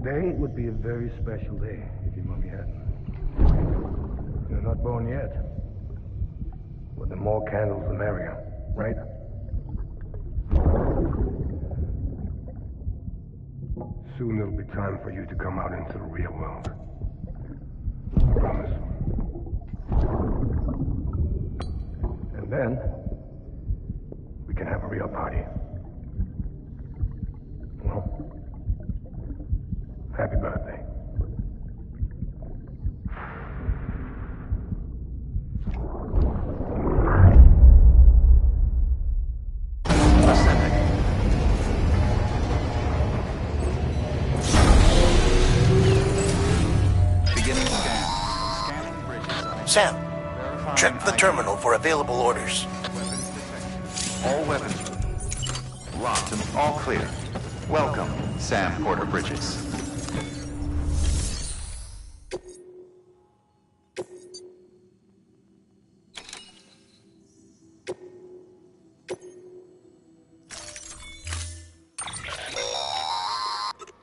Today would be a very special day if your mommy hadn't. You're not born yet. But the more candles, the merrier, right? Soon it'll be time for you to come out into the real world. I promise. And then, we can have a real party. Well, happy birthday. Sam, check the terminal for available orders. All weapons locked and all clear. Welcome, Sam Porter Bridges.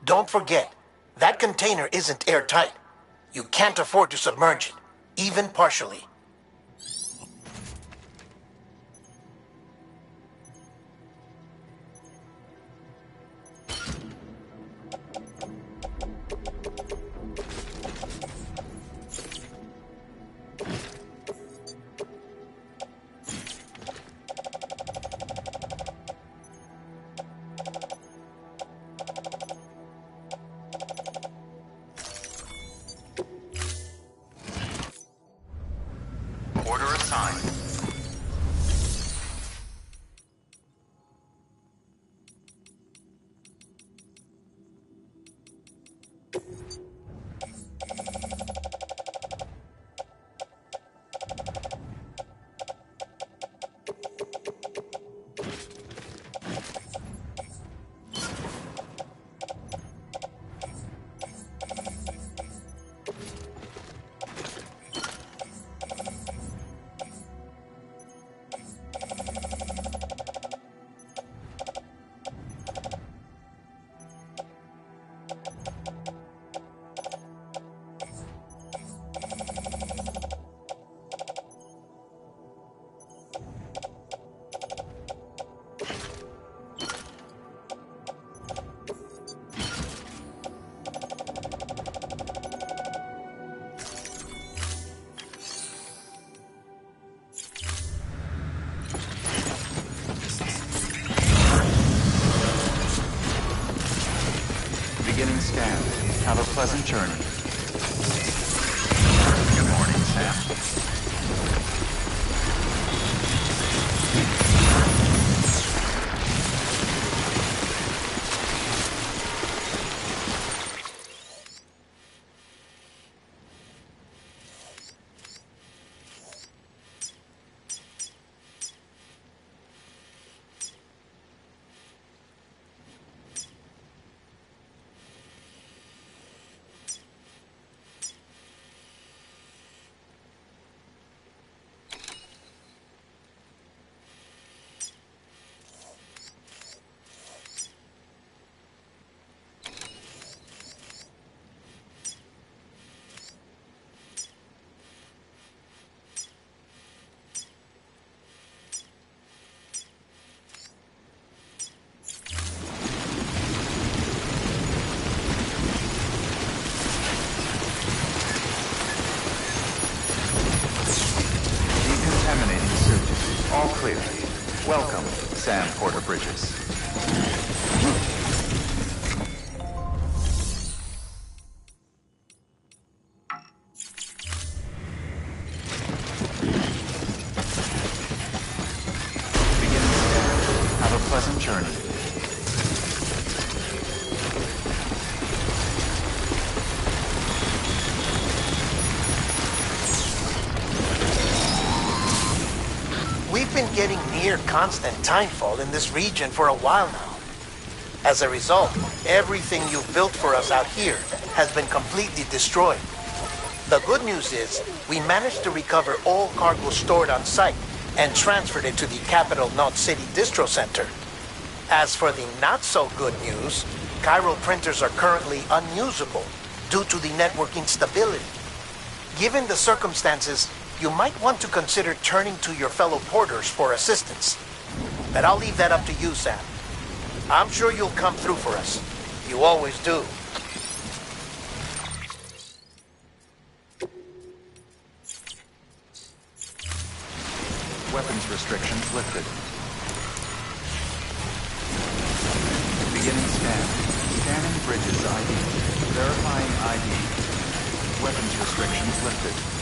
Don't forget, that container isn't airtight. You can't afford to submerge it, even partially. Order assigned. Beginning scan. Have a pleasant journey. Good morning, Sam. All clear. Welcome, Sam Porter Bridges. Beginning scan. Have a pleasant journey. We've been getting near constant timefall in this region for a while now. As a result, everything you've built for us out here has been completely destroyed. The good news is, we managed to recover all cargo stored on site and transferred it to the Capital Knot City Distro Center. As for the not-so-good news, chiral printers are currently unusable due to the network instability. Given the circumstances, you might want to consider turning to your fellow porters for assistance. But I'll leave that up to you, Sam. I'm sure you'll come through for us. You always do. Weapons restrictions lifted. Beginning scan. Scanning Bridges ID. Verifying ID. Weapons restrictions lifted.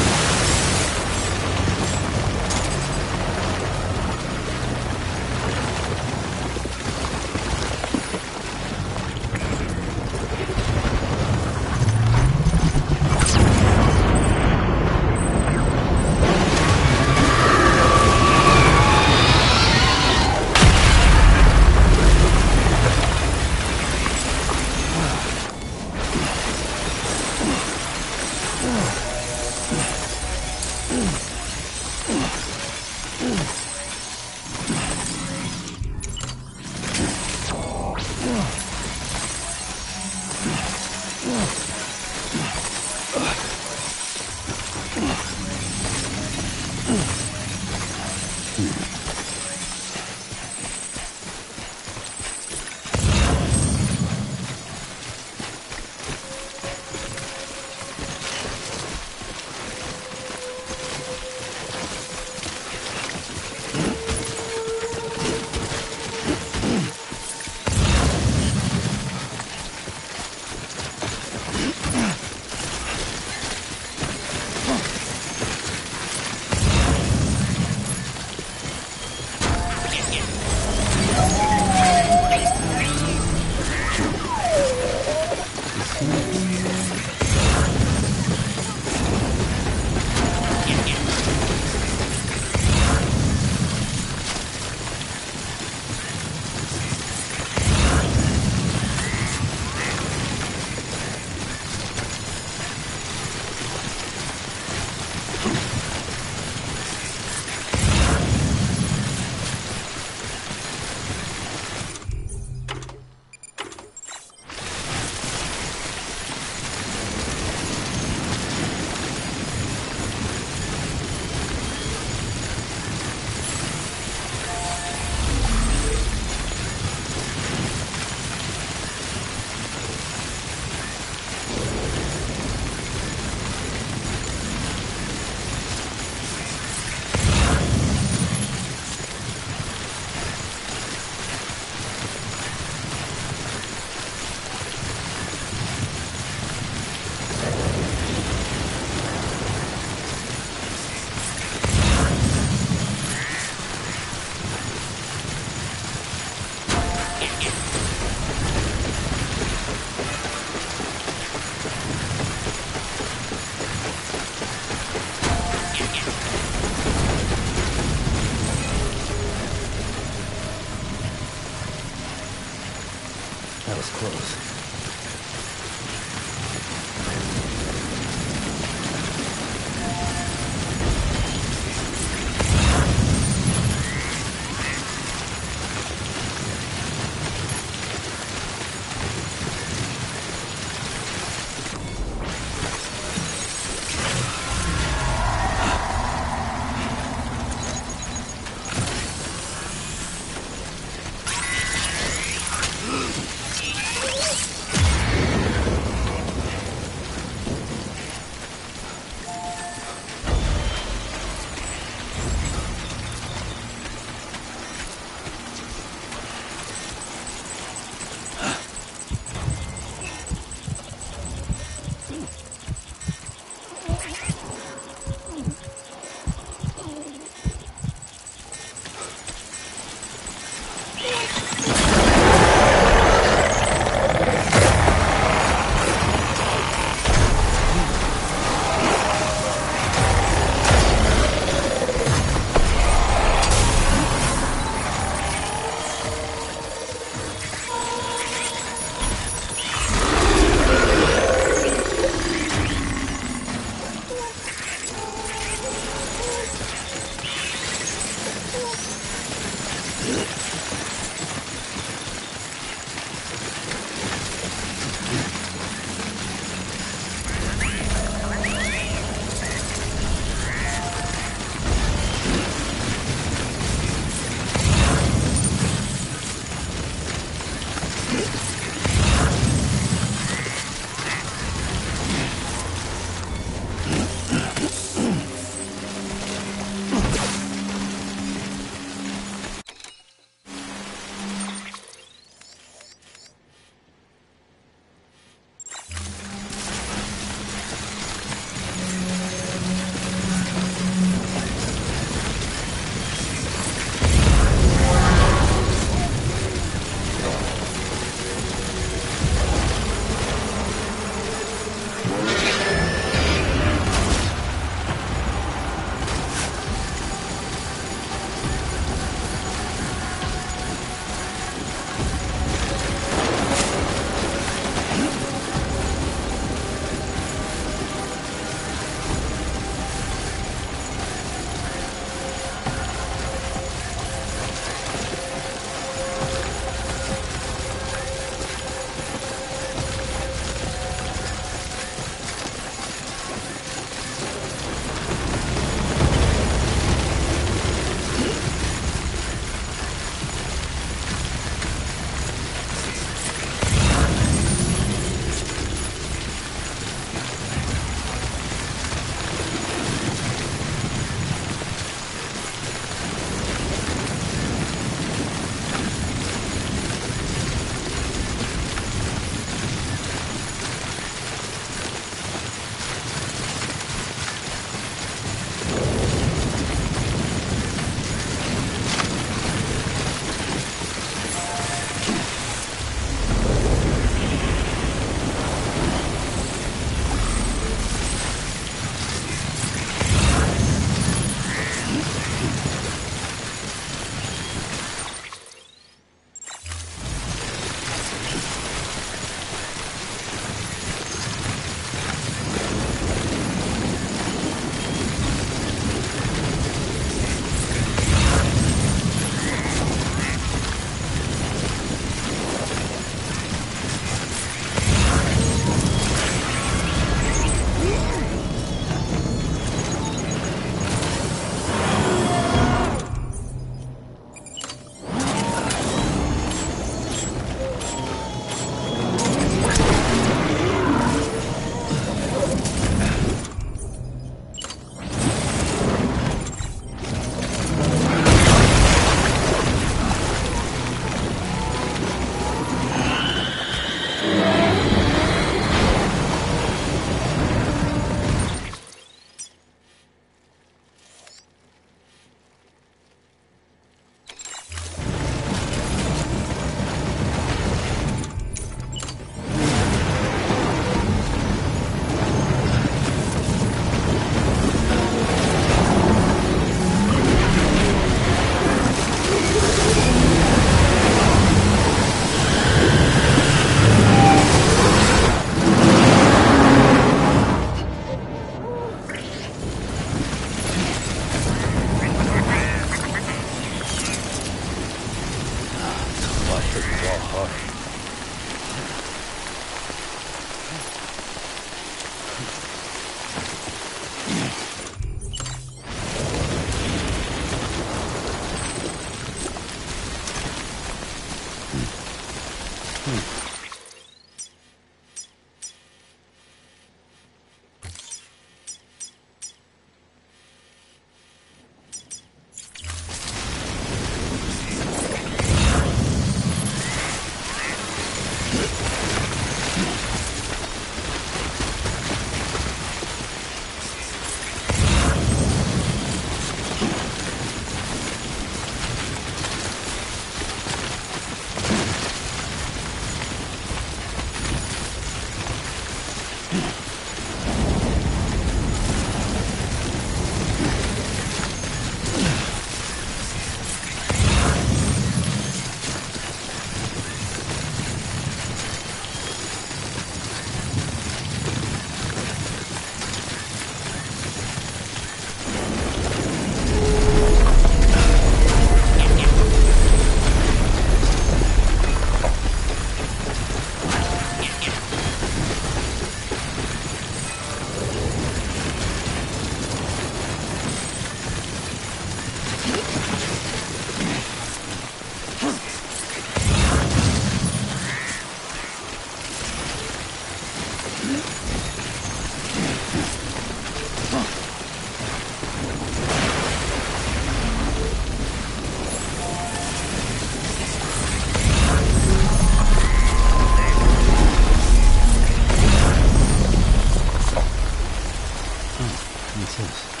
Makes sense.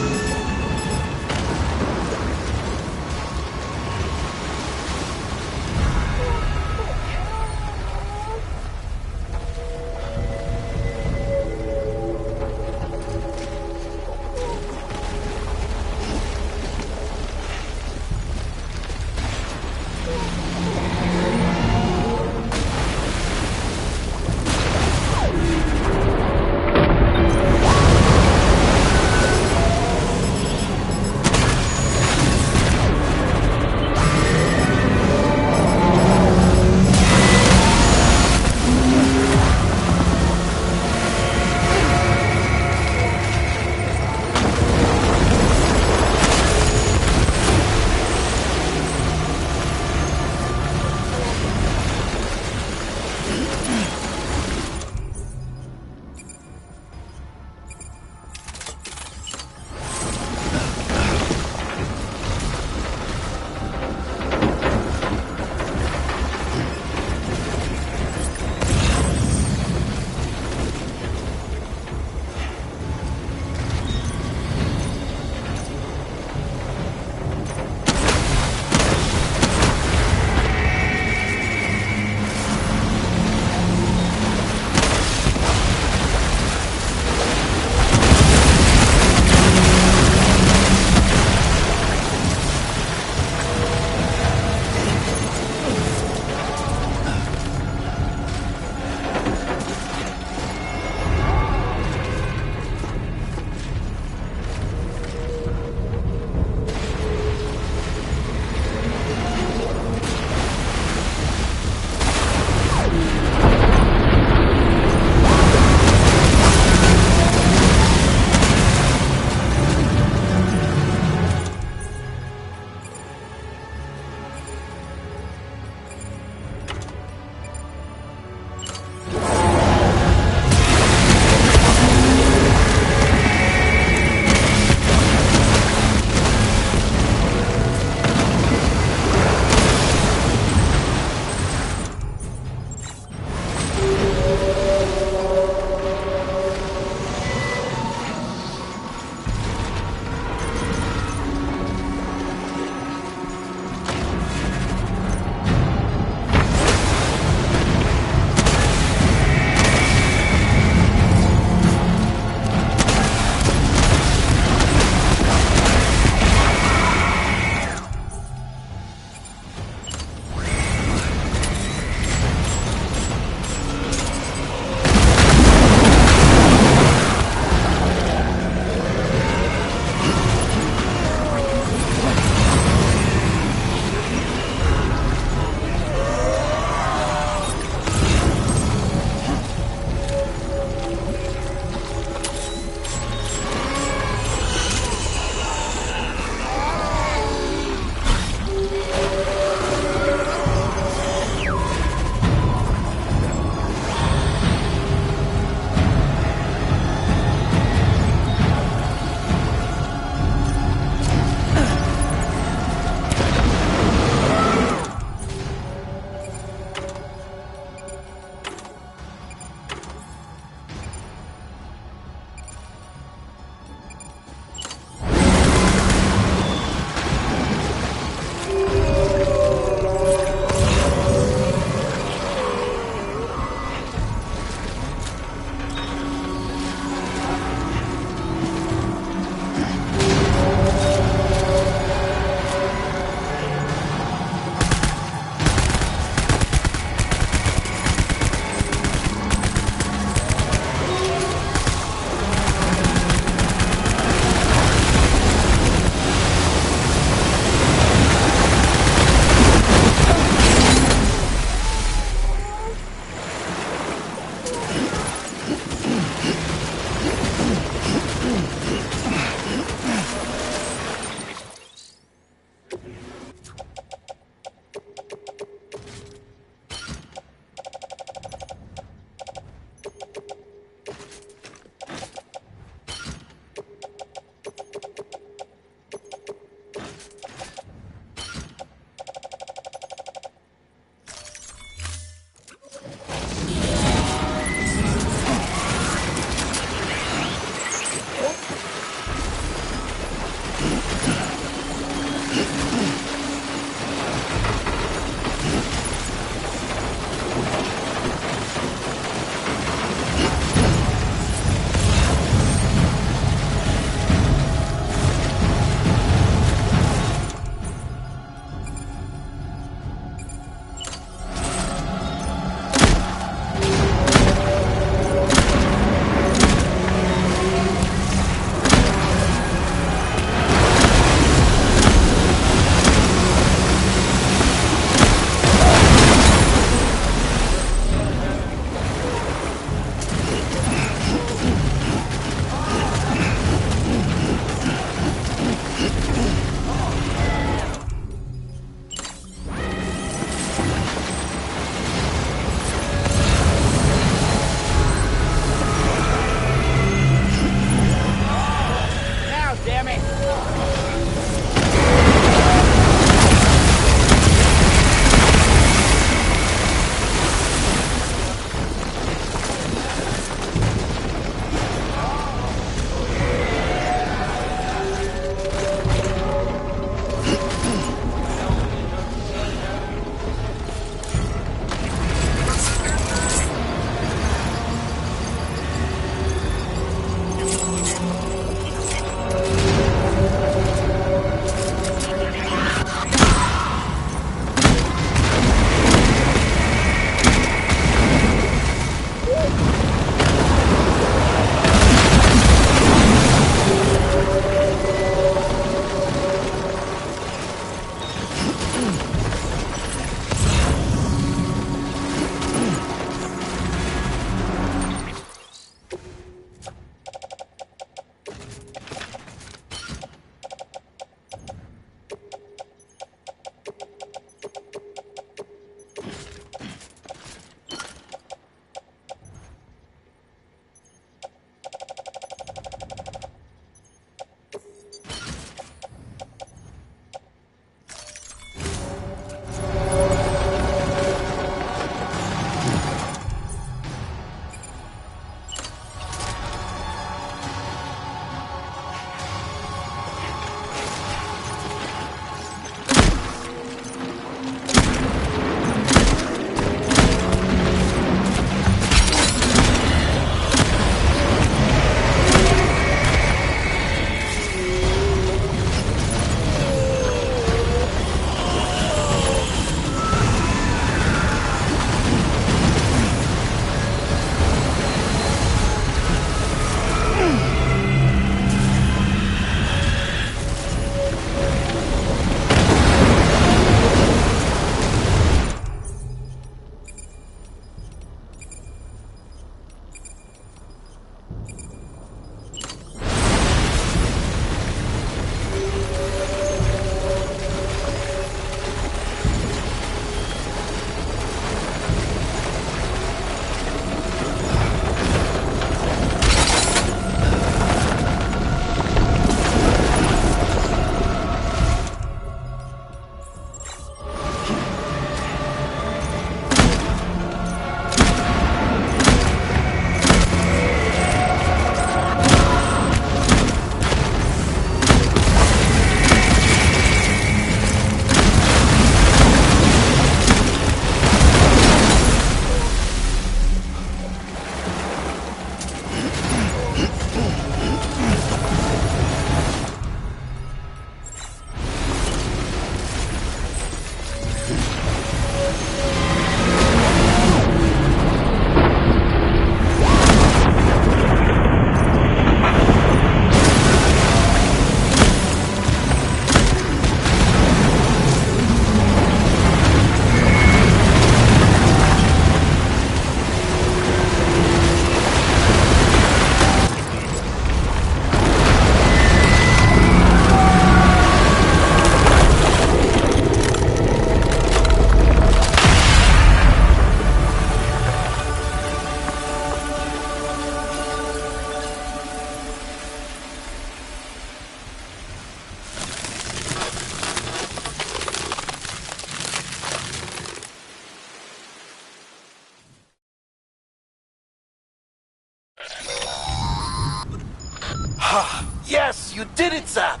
Ah, yes, you did it, Sam.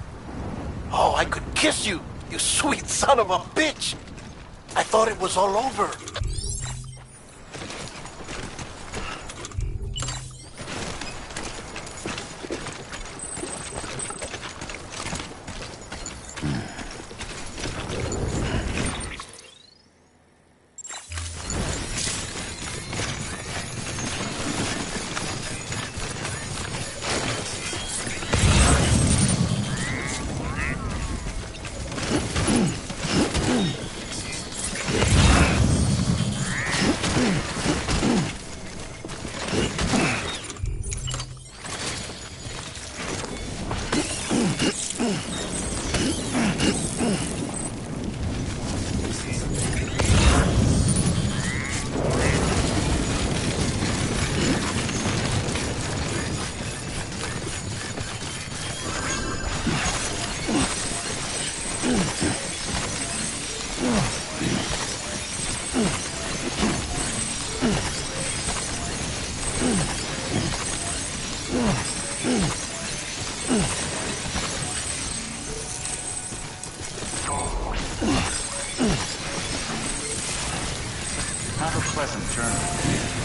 Oh, I could kiss you, you sweet son of a bitch. I thought it was all over. Have a pleasant journey.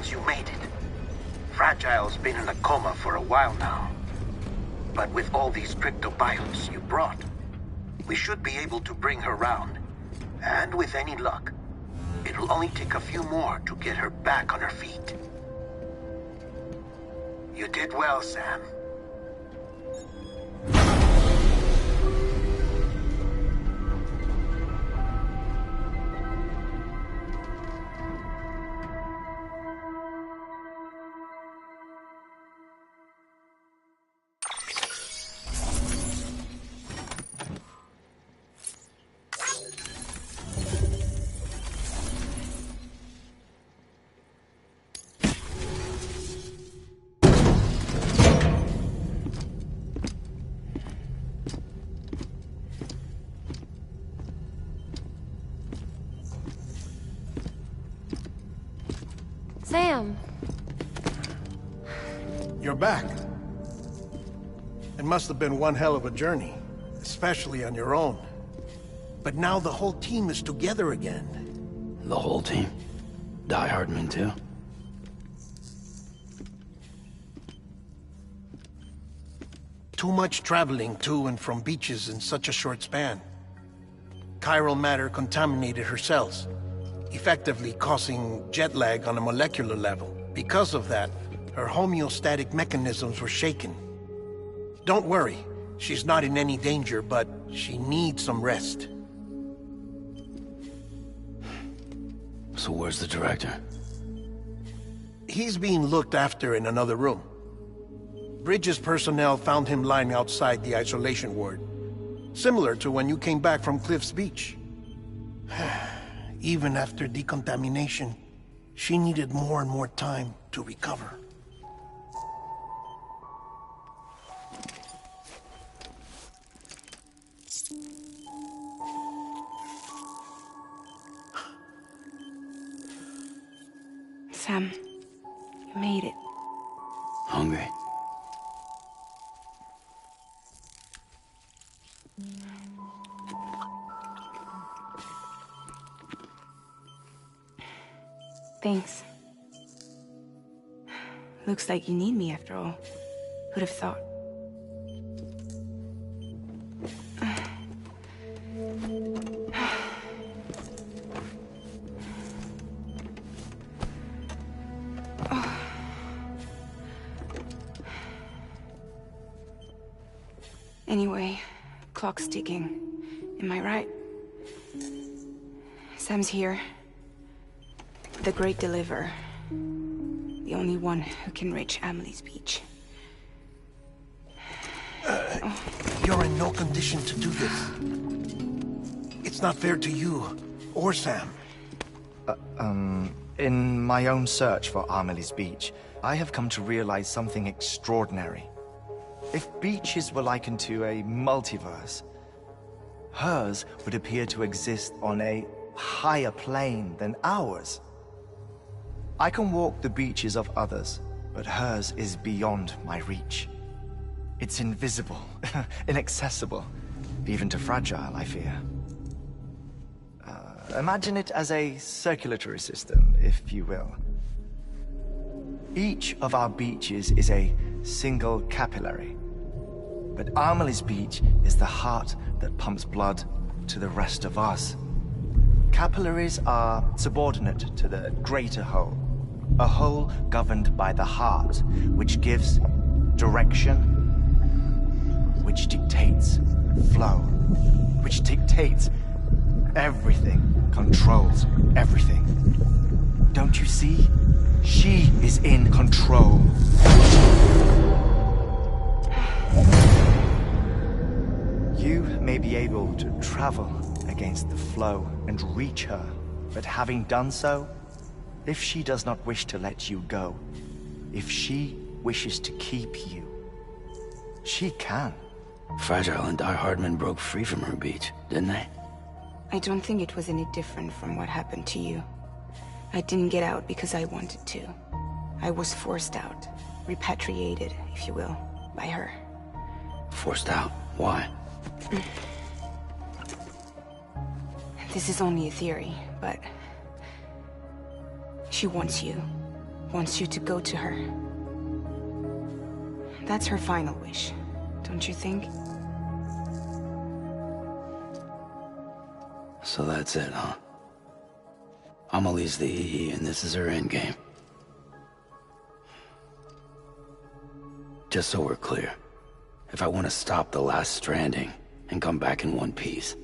means you made it. Fragile's been in a coma for a while now. But with all these cryptobiotes you brought, we should be able to bring her round. And with any luck, it'll only take a few more to get her back on her feet. You did well, Sam. Sam! You're back. It must have been one hell of a journey, especially on your own. But now the whole team is together again. The whole team? Die Hardman too? Too much traveling to and from beaches in such a short span. Chiral matter contaminated her cells, effectively causing jet lag on a molecular level. Because of that, her homeostatic mechanisms were shaken. Don't worry, she's not in any danger, but she needs some rest. So where's the director? He's being looked after in another room. Bridges personnel found him lying outside the isolation ward. Similar to when you came back from Cliff's Beach. Even after decontamination, she needed more and more time to recover. Sam, you made it. Hungry? Thanks. Looks like you need me after all. Who'd have thought? Anyway, clock's ticking. Am I right? Sam's here. The Great Deliverer. The only one who can reach Amelie's Beach. You're in no condition to do this. It's not fair to you, or Sam. In my own search for Amelie's Beach, I have come to realize something extraordinary. If beaches were likened to a multiverse, hers would appear to exist on a higher plane than ours. I can walk the beaches of others, but hers is beyond my reach. It's invisible, inaccessible, even to Fragile, I fear. Imagine it as a circulatory system, if you will. Each of our beaches is a single capillary, but Amelie's Beach is the heart that pumps blood to the rest of us. Capillaries are subordinate to the greater whole, a whole governed by the heart, which gives direction, which dictates flow, which dictates everything, controls everything. Don't you see? She is in control. You may be able to travel against the flow and reach her, but having done so, if she does not wish to let you go, if she wishes to keep you, she can. Fragile and Die Hardman broke free from her beach, didn't they? I don't think it was any different from what happened to you. I didn't get out because I wanted to. I was forced out. Repatriated, if you will, by her. Forced out? Why? This is only a theory, but... she wants you. wants you to go to her. That's her final wish, don't you think? So that's it, huh? Amelie's the EE, and this is her endgame. Just so we're clear, if I want to stop the last stranding and come back in one piece,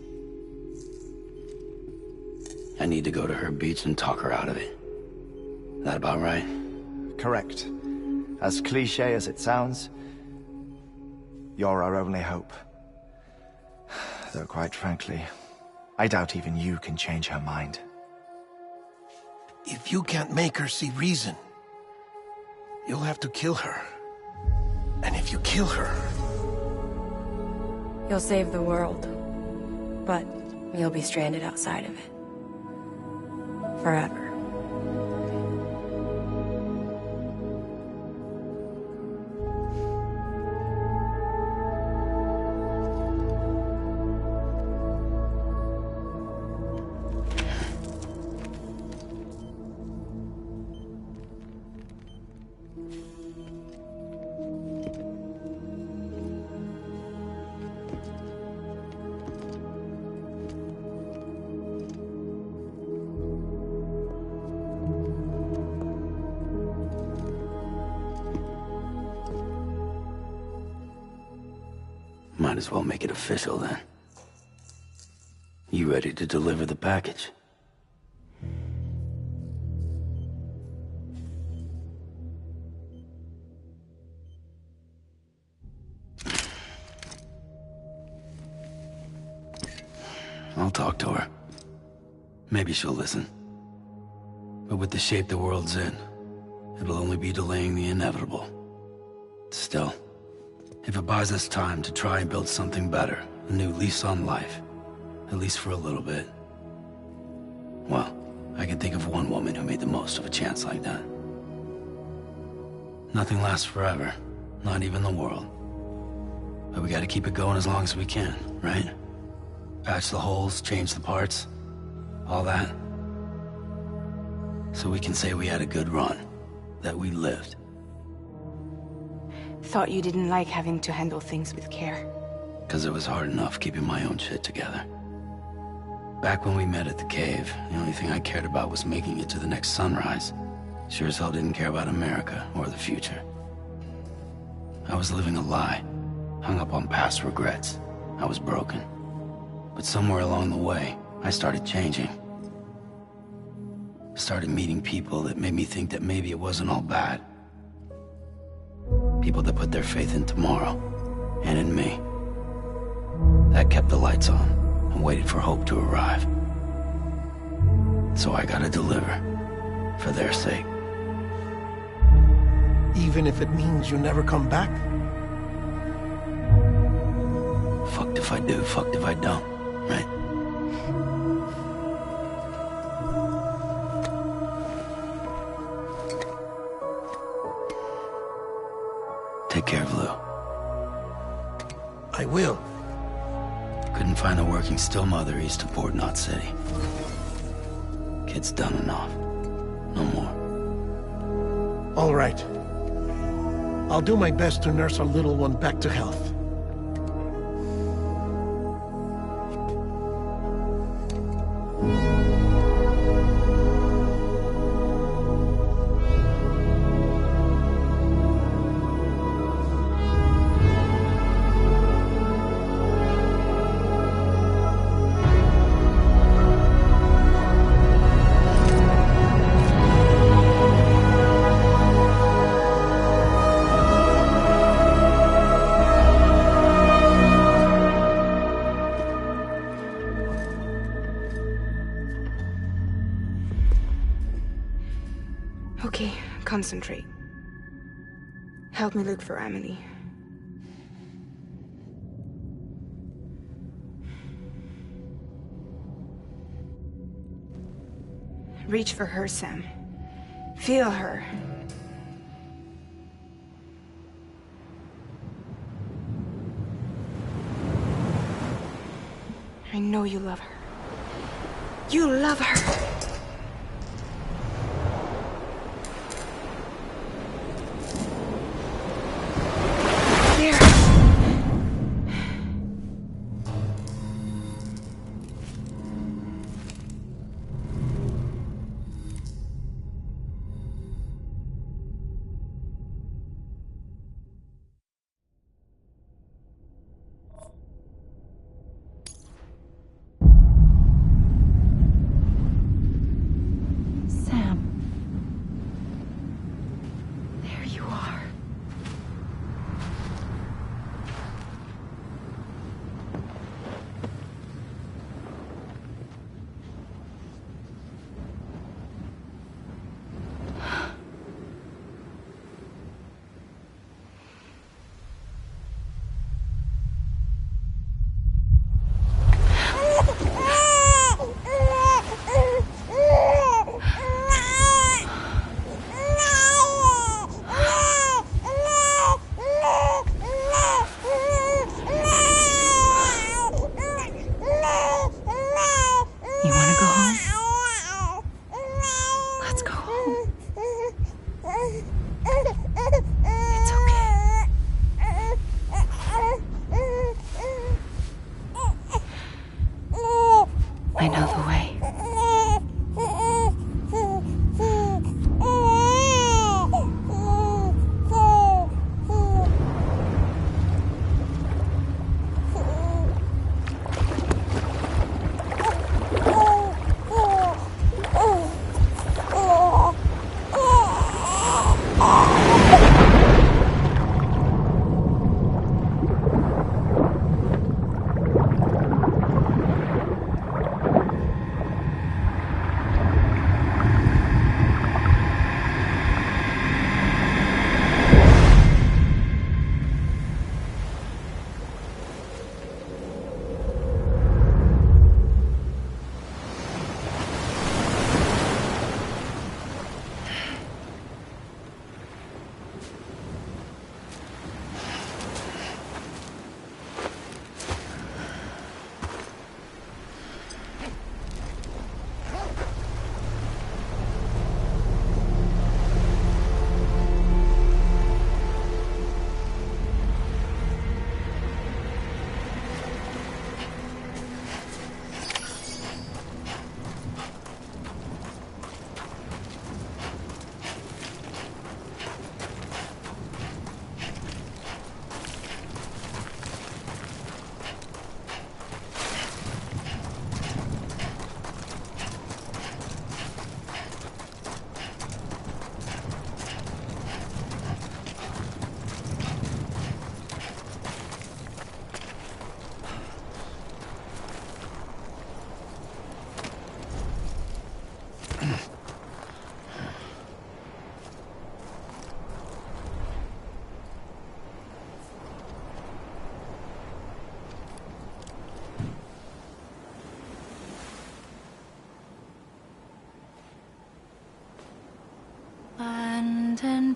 I need to go to her beach and talk her out of it. That about right? Correct. As cliché as it sounds, you're our only hope. Though quite frankly, I doubt even you can change her mind. If you can't make her see reason, you'll have to kill her. And if you kill her... You'll save the world. But you'll be stranded outside of it. Forever. Might as well make it official then. You ready to deliver the package? I'll talk to her. Maybe she'll listen. But with the shape the world's in, it'll only be delaying the inevitable. Still, if it buys us time to try and build something better, a new lease on life, at least for a little bit, well, I can think of one woman who made the most of a chance like that. Nothing lasts forever, not even the world. But we gotta keep it going as long as we can, right? Patch the holes, change the parts, all that. So we can say we had a good run, that we lived. Thought you didn't like having to handle things with care. 'Cause it was hard enough keeping my own shit together. Back when we met at the cave, the only thing I cared about was making it to the next sunrise. Sure as hell didn't care about America or the future. I was living a lie, hung up on past regrets. I was broken. But somewhere along the way, I started changing. Started meeting people that made me think that maybe it wasn't all bad. People that put their faith in tomorrow, and in me. That kept the lights on, and waited for hope to arrive. So I gotta deliver, for their sake. Even if it means you never come back? Fucked if I do, fucked if I don't, right? Take care of Lou. I will. Couldn't find a working still mother east of Port Knot City. Kid's done enough. No more. All right. I'll do my best to nurse our little one back to health. Okay, concentrate. Help me look for Amelie. Reach for her, Sam. Feel her. I know you love her. You love her!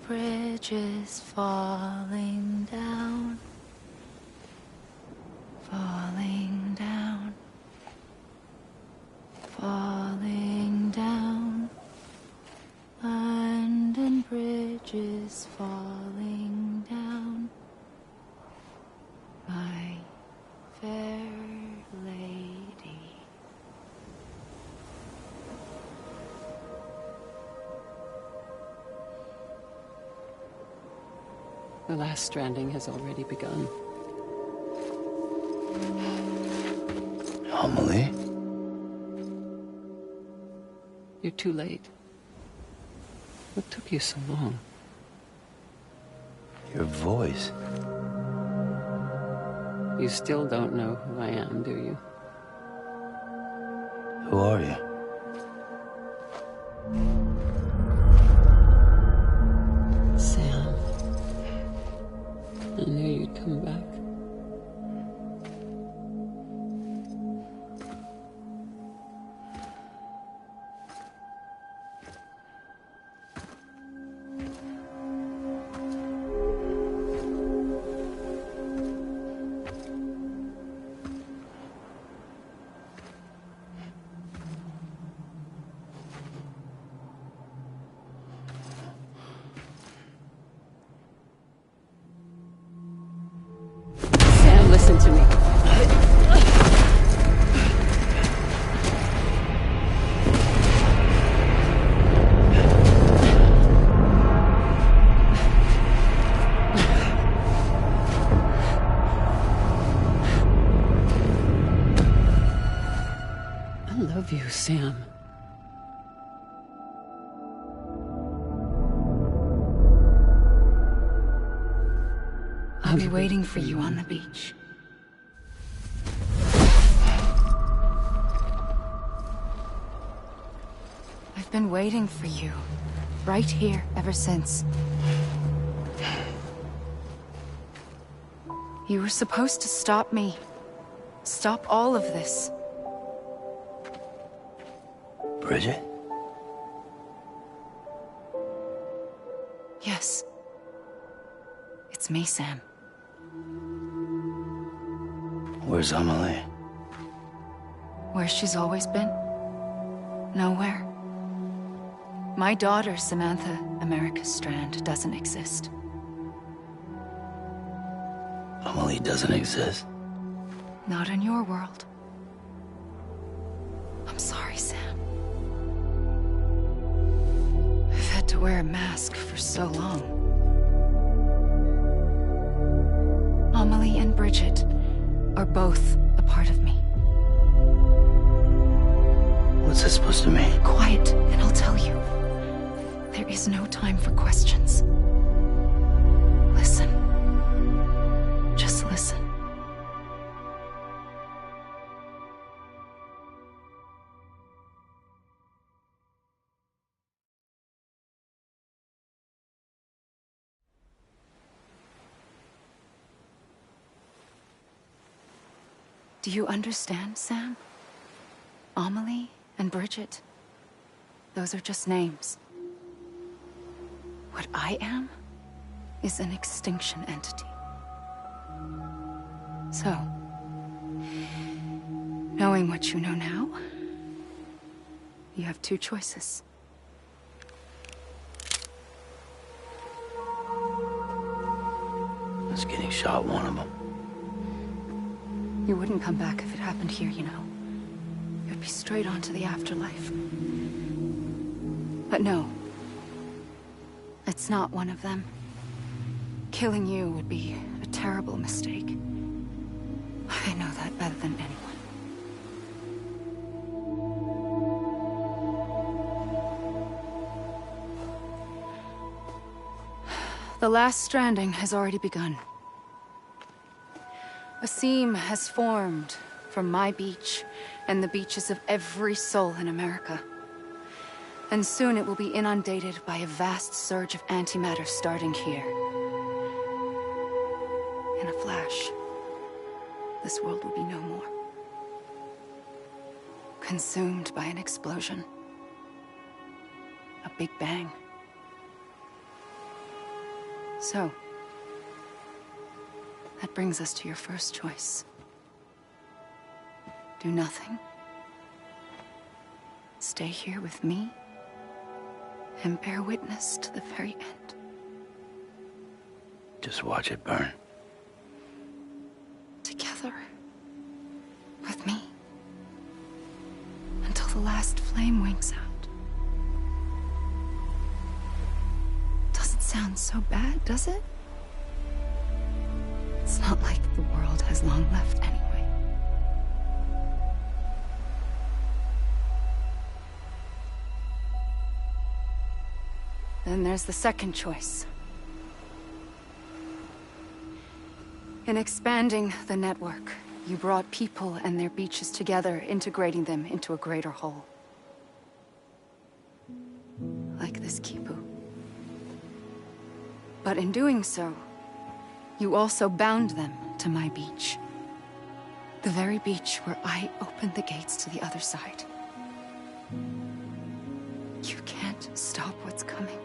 bridges falling down, falling down, falling down. London Bridge is falling down, my fair lady. The last stranding has already begun. Amelie? You're too late. What took you so long? Your voice. You still don't know who I am, do you? Who are you? Sam. I knew you'd come back. Sam, listen to me. I love you, Sam. I'll be waiting for you on the beach. I've been waiting for you, right here, ever since. You were supposed to stop me. Stop all of this. Bridget? Yes. It's me, Sam. Where's Amelie? Where she's always been. Nowhere. My daughter, Samantha America Strand, doesn't exist. Amelie doesn't exist. Not in your world. I'm sorry, Sam. I've had to wear a mask for so long. Amelie and Bridget are both a part of me. What's that supposed to mean? Quiet, and I'll tell you. There is no time for questions. Listen. Just listen. Do you understand, Sam? Amelie and Bridget, those are just names. What I am is an extinction entity. So, knowing what you know now, you have two choices. Is getting shot one of them? You wouldn't come back if it happened here, you know. You'd be straight on to the afterlife. But no. It's not one of them. Killing you would be a terrible mistake. I know that better than anyone. The last stranding has already begun. A seam has formed from my beach and the beaches of every soul in America. And soon it will be inundated by a vast surge of antimatter starting here. In a flash, this world will be no more. Consumed by an explosion. A big bang. So, that brings us to your first choice. Do nothing. Stay here with me and bear witness to the very end. Just watch it burn. Together. With me. Until the last flame winks out. Doesn't sound so bad, does it? It's not like the world has long left anyway. Then there's the second choice. In expanding the network, you brought people and their beaches together, integrating them into a greater whole. Like this Kipu. But in doing so, you also bound them to my beach. The very beach where I opened the gates to the other side. You can't stop what's coming.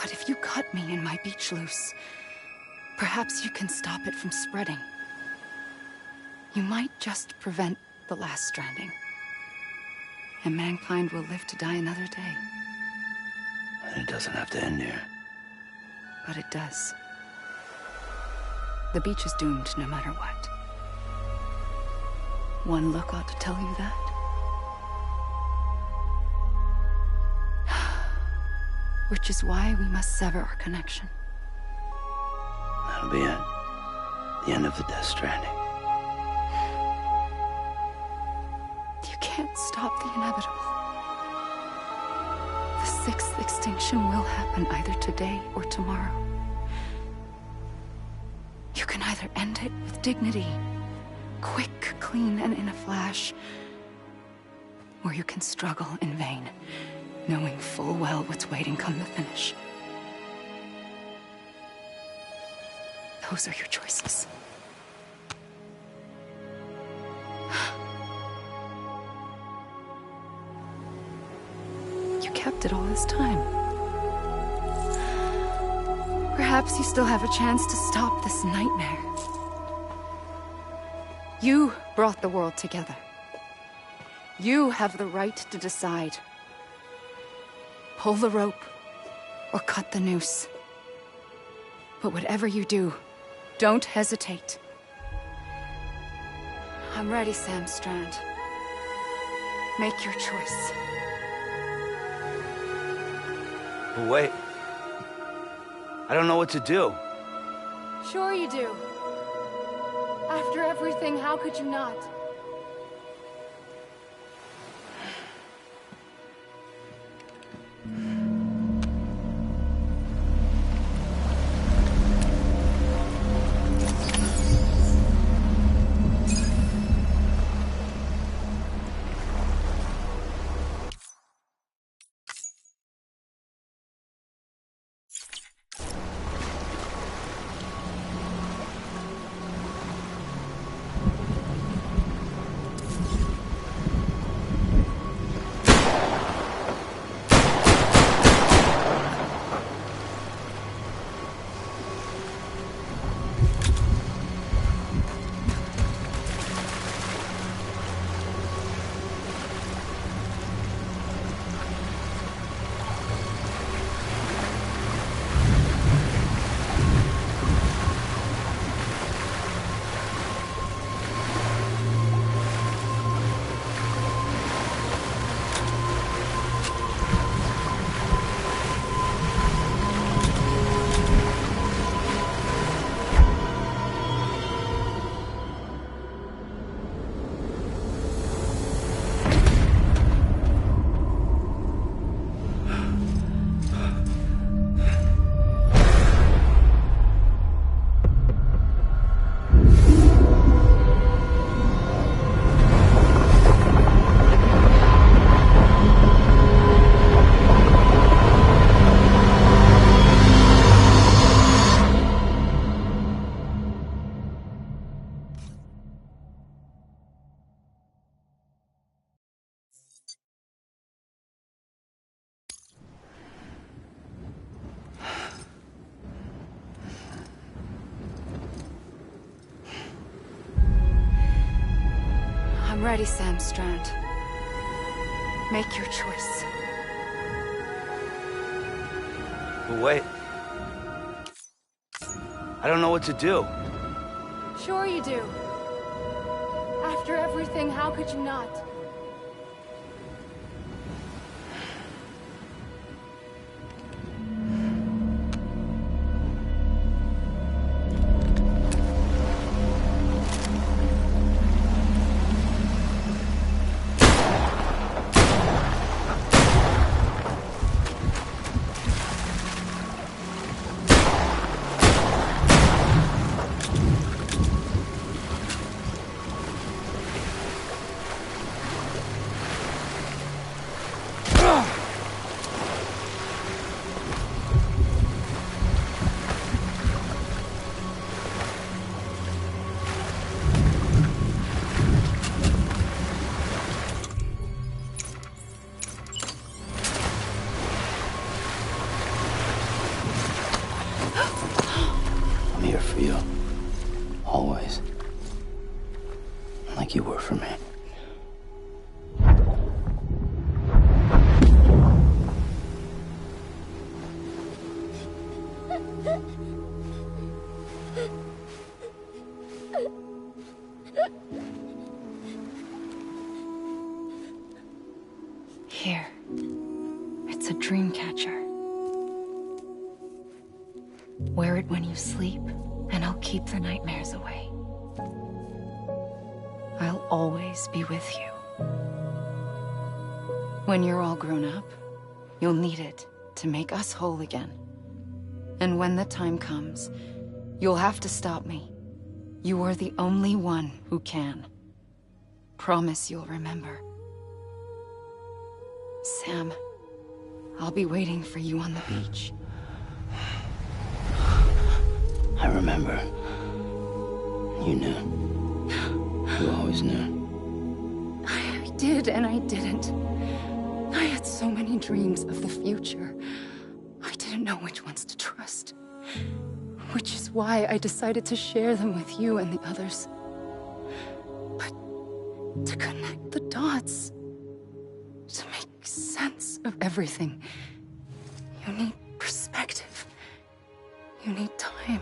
But if you cut me and my beach loose, perhaps you can stop it from spreading. You might just prevent the last stranding. And mankind will live to die another day. And it doesn't have to end here. But it does. The beach is doomed no matter what. One look ought to tell you that. Which is why we must sever our connection. That'll be it. The end of the Death Stranding. You can't stop the inevitable. The sixth extinction will happen either today or tomorrow. You can either end it with dignity, quick, clean, and in a flash, or you can struggle in vain, knowing full well what's waiting come the finish. Those are your choices. You kept it all this time. Perhaps you still have a chance to stop this nightmare. You brought the world together. You have the right to decide. Pull the rope, or cut the noose. But whatever you do, don't hesitate. I'm ready, Sam Strand. Make your choice. But wait. I don't know what to do. Sure you do. After everything, how could you not? I'm ready, Sam Strand. Make your choice. But wait. I don't know what to do. Sure you do. After everything, how could you not? I'm here for you. Always. Like you were for me. Here. It's a dream catcher. Wear it when you sleep, and I'll keep the nightmares away. I'll always be with you. When you're all grown up, you'll need it to make us whole again. And when the time comes, you'll have to stop me. You are the only one who can. Promise you'll remember. Sam, I'll be waiting for you on the beach. I remember. You knew. You always knew. I did and I didn't. I had so many dreams of the future. I didn't know which ones to trust. Which is why I decided to share them with you and the others. But to connect the dots, to make sense of everything, you need perspective. You need time.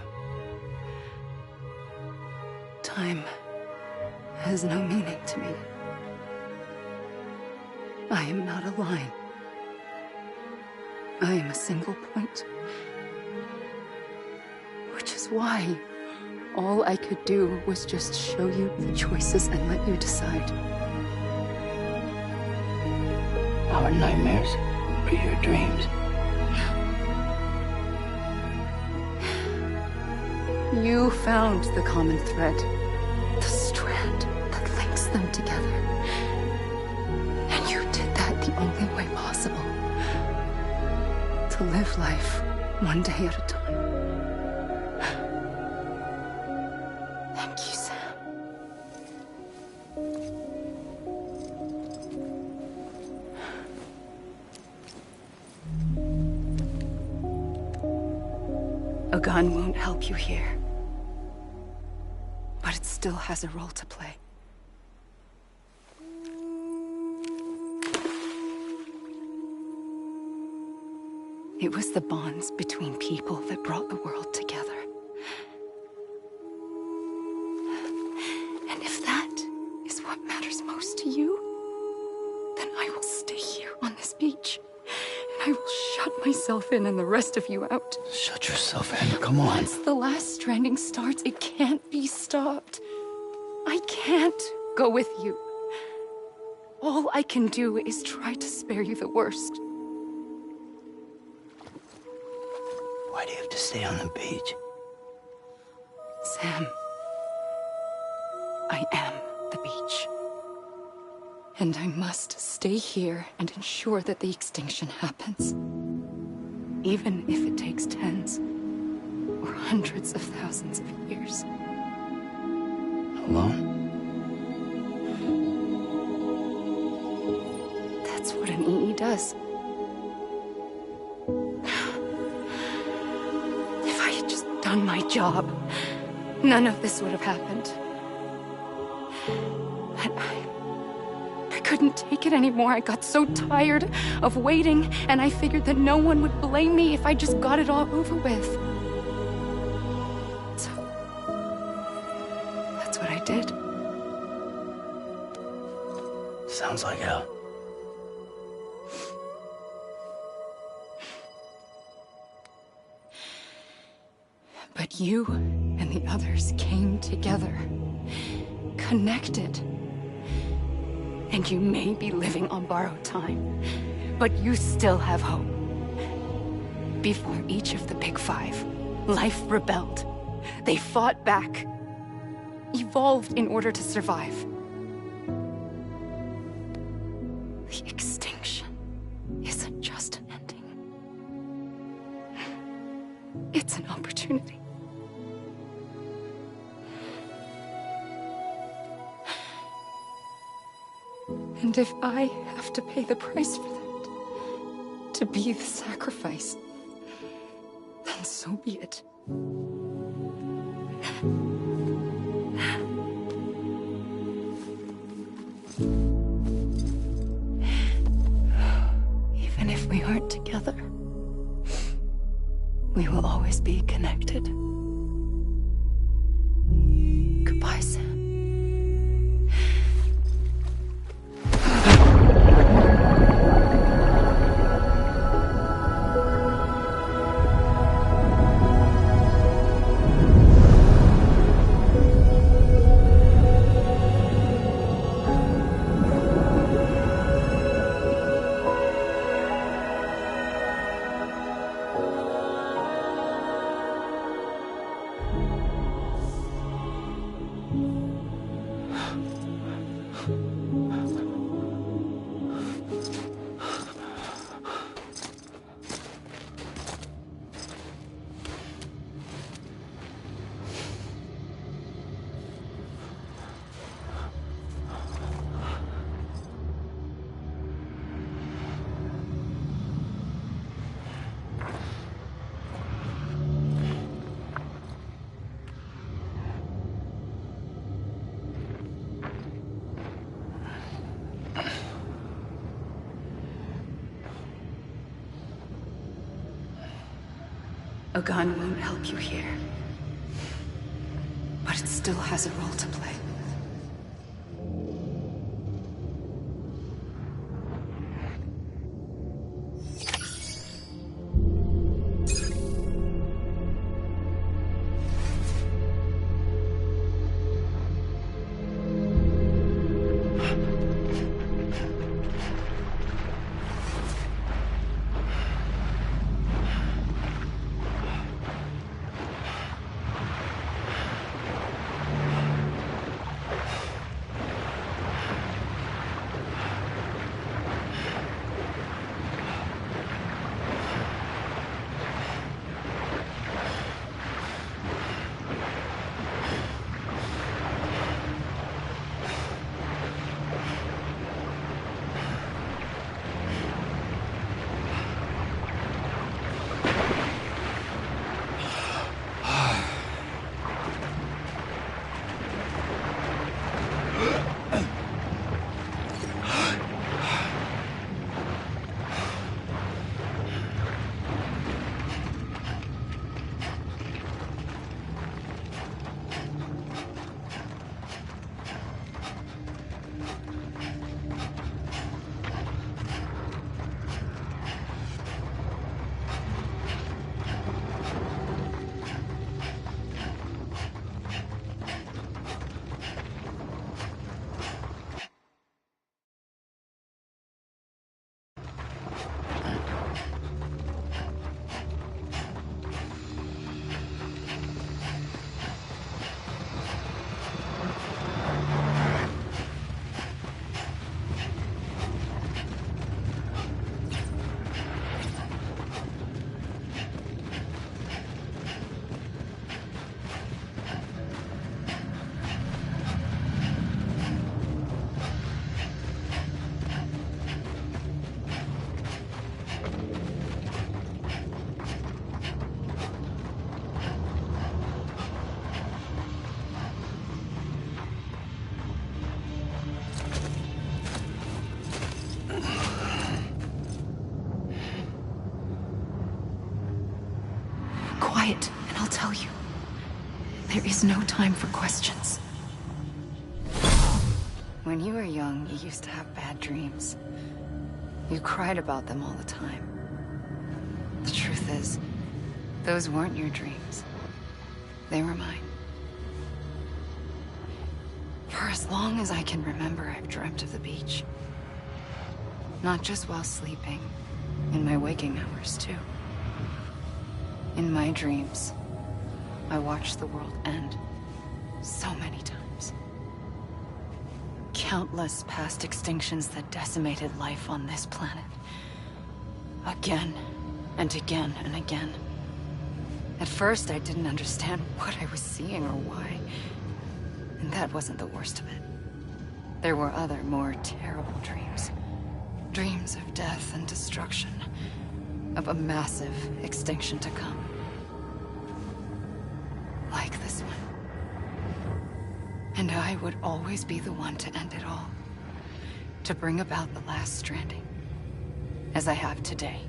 Time has no meaning to me. I am not a line. I am a single point. Which is why all I could do was just show you the choices and let you decide. Our nightmares are your dreams. You found the common thread, the strand that links them together. And you did that the only way possible. To live life one day at a time. Thank you, Sam. A gun won't help you here. But it still has a role to play. It was the bonds between people that brought the world together. And if that is what matters most to you, then I will stay here on this beach. And I will shut myself in and the rest of you out. Shut yourself in, come on. Once the last stranding starts, it can't be stopped. I can't go with you. All I can do is try to spare you the worst. Why do you have to stay on the beach? Sam, I am the beach. And I must stay here and ensure that the extinction happens. Even if it takes tens or hundreds of thousands of years. Alone? That's what an EE does. If I had just done my job, none of this would have happened. But couldn't take it anymore. I got so tired of waiting, and I figured that no one would blame me if I just got it all over with. So, that's what I did. Sounds like hell. But you and the others came together, connected. And you may be living on borrowed time, but you still have hope. Before each of the Big Five, life rebelled. They fought back, evolved in order to survive. The extinction isn't just an ending. It's an opportunity. And if I have to pay the price for that, to be the sacrifice, then so be it. Even if we aren't together, we will always be connected. Goodbye, Sam. A gun won't help you here, but it still has a role to play. quiet, and I'll tell you. There is no time for questions. When you were young, you used to have bad dreams. You cried about them all the time. The truth is, those weren't your dreams. They were mine. For as long as I can remember, I've dreamt of the beach. Not just while sleeping, in my waking hours, too. In my dreams, I watched the world end so many times. Countless past extinctions that decimated life on this planet. Again, and again, and again. At first, I didn't understand what I was seeing or why. And that wasn't the worst of it. There were other, more terrible dreams. Dreams of death and destruction. Of a massive extinction to come. Like this one. And I would always be the one to end it all. To bring about the last stranding. As I have today.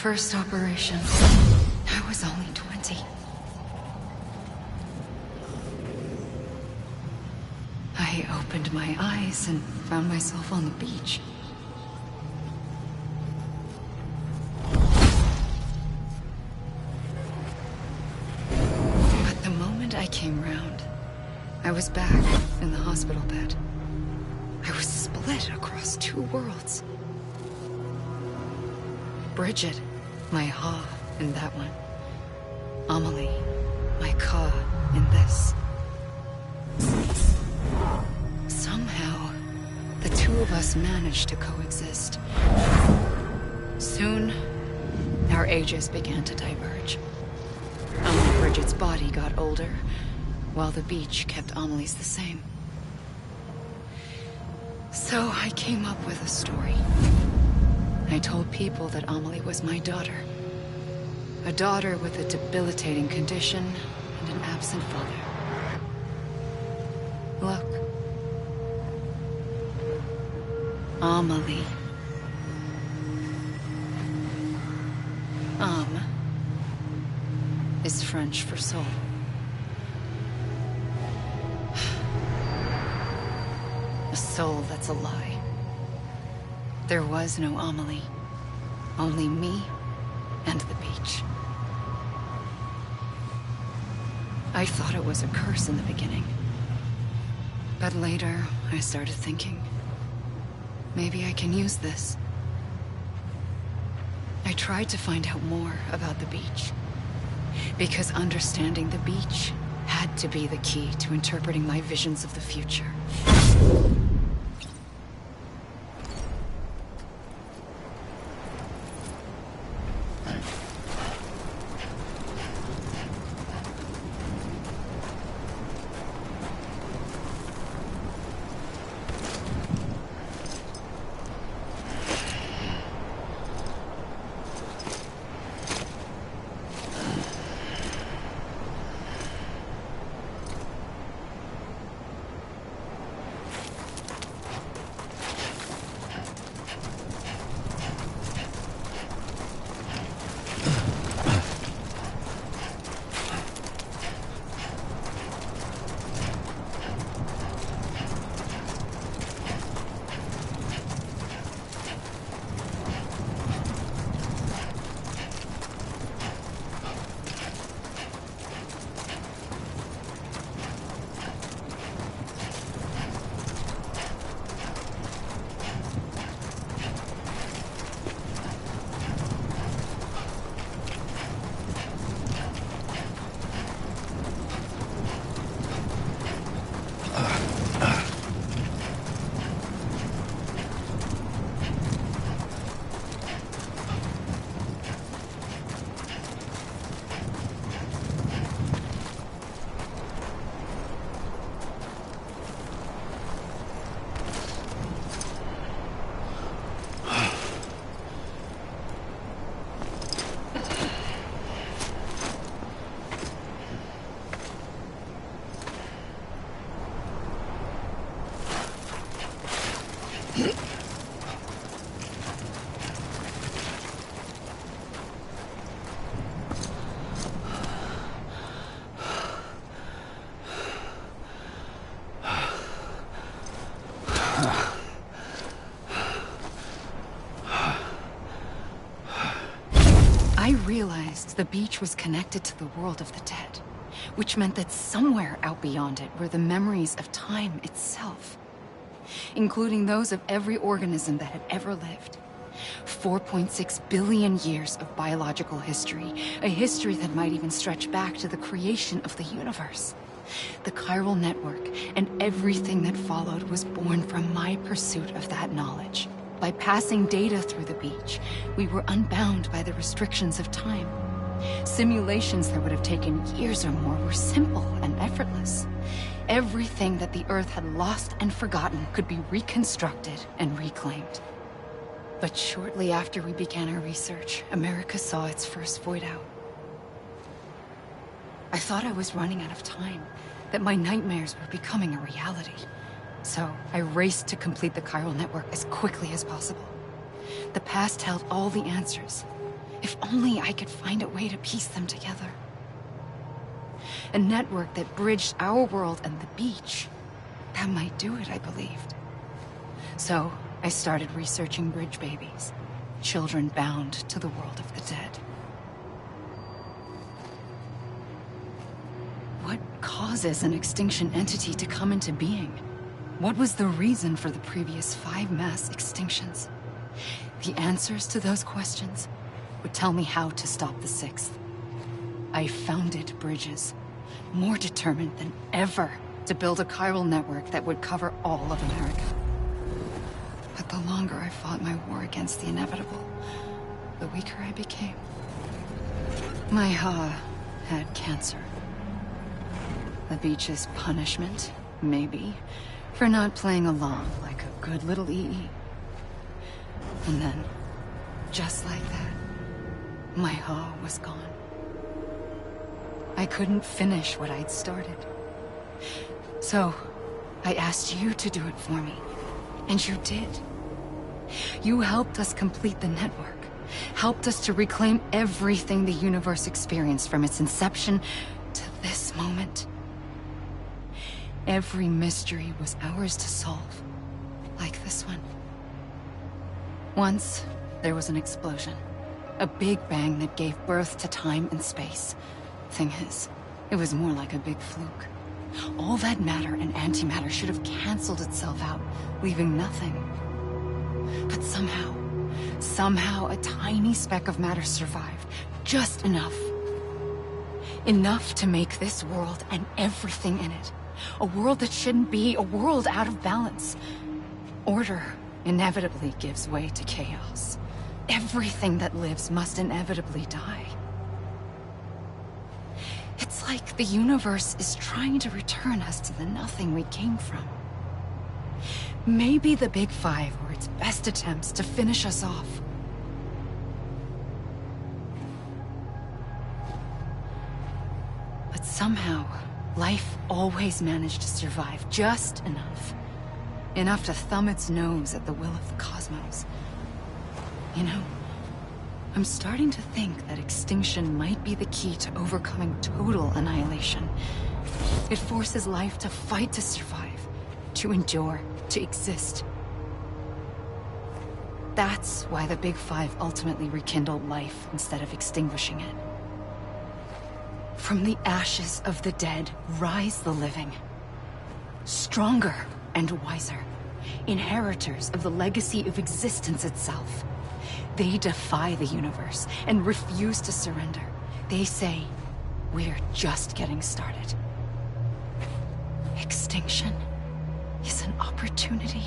First operation, I was only 20. I opened my eyes and found myself on the beach. But the moment I came round, I was back in the hospital bed. I was split across two worlds. Bridget, my Ha in that one. Amelie, my Ka in this. Somehow, the two of us managed to coexist. Soon, our ages began to diverge. Only Bridget's body got older, while the beach kept Amelie's the same. So I came up with a story. I told people that Amelie was my daughter. A daughter with a debilitating condition and an absent father. Look. Amelie. Âme is French for soul. A soul that's a lie. There was no Amelie. Only me and the beach. I thought it was a curse in the beginning. But later, I started thinking, maybe I can use this. I tried to find out more about the beach. Because understanding the beach had to be the key to interpreting my visions of the future. I realized the beach was connected to the world of the dead, which meant that somewhere out beyond it were the memories of time itself, including those of every organism that had ever lived. 4.6 billion years of biological history, a history that might even stretch back to the creation of the universe. The chiral network and everything that followed was born from my pursuit of that knowledge. By passing data through the beach, we were unbound by the restrictions of time. Simulations that would have taken years or more were simple and effortless. Everything that the Earth had lost and forgotten could be reconstructed and reclaimed. But shortly after we began our research, America saw its first void out. I thought I was running out of time, that my nightmares were becoming a reality. So I raced to complete the chiral network as quickly as possible. The past held all the answers. If only I could find a way to piece them together. A network that bridged our world and the beach. That might do it, I believed. So I started researching bridge babies, children bound to the world of the dead. What causes an extinction entity to come into being? What was the reason for the previous 5 mass extinctions? The answers to those questions would tell me how to stop the 6th. I founded Bridges, more determined than ever to build a chiral network that would cover all of America. But the longer I fought my war against the inevitable, the weaker I became. My Ha had cancer. The beach's punishment, maybe, for not playing along like a good little EE. And then, just like that, my Ha was gone. I couldn't finish what I'd started. So, I asked you to do it for me, and you did. You helped us complete the network, helped us to reclaim everything the universe experienced from its inception to this moment. Every mystery was ours to solve, like this one. Once, there was an explosion. A big bang that gave birth to time and space. Thing is, it was more like a big fluke. All that matter and antimatter should have canceled itself out, leaving nothing. But somehow a tiny speck of matter survived. Just enough. Enough to make this world and everything in it. A world that shouldn't be, a world out of balance. Order inevitably gives way to chaos. Everything that lives must inevitably die. It's like the universe is trying to return us to the nothing we came from. Maybe the Big Five were its best attempts to finish us off. But somehow, life always managed to survive just enough. Enough to thumb its nose at the will of the cosmos. You know, I'm starting to think that extinction might be the key to overcoming total annihilation. It forces life to fight to survive, to endure, to exist. That's why the Big Five ultimately rekindled life instead of extinguishing it. From the ashes of the dead rise the living. Stronger and wiser. Inheritors of the legacy of existence itself. They defy the universe and refuse to surrender. They say, we're just getting started. Extinction is an opportunity.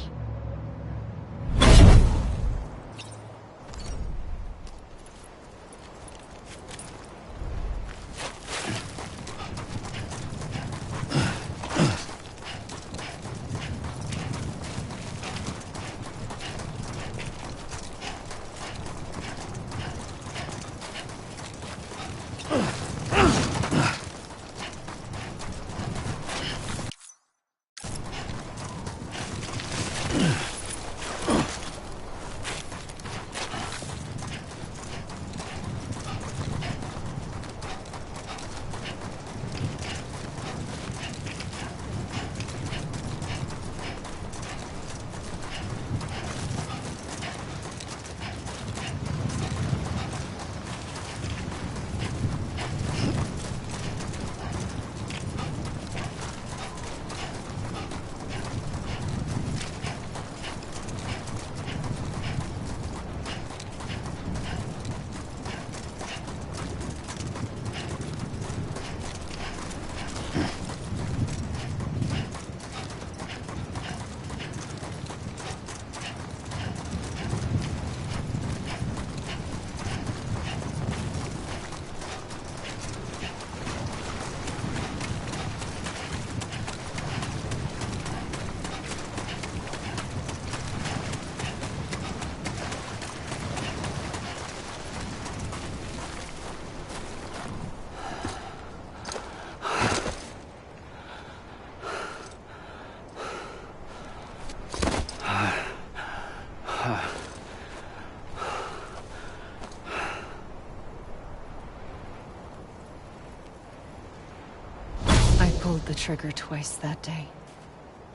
pulled the trigger twice that day.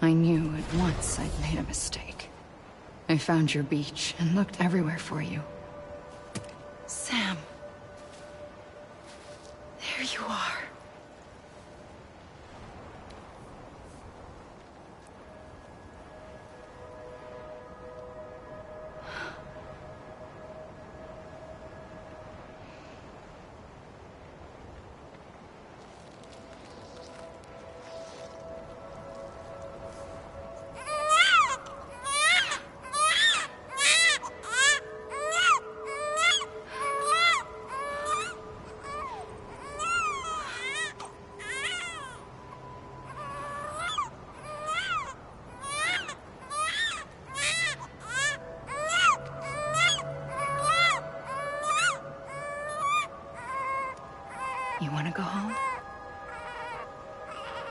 I knew at once I'd made a mistake. I found your beach and looked everywhere for you. Sam. There you are. You want to go home?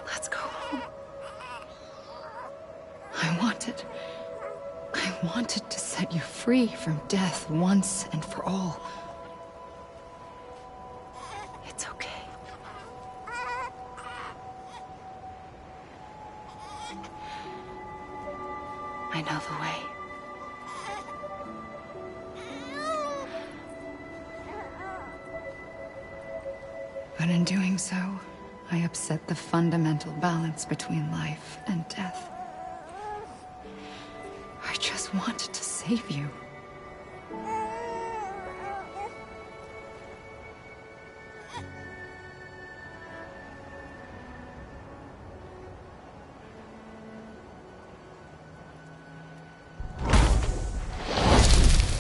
Let's go home. I wanted to set you free from death once and for all. It's okay. I know the way. But in doing so, I upset the fundamental balance between life and death. I just wanted to save you.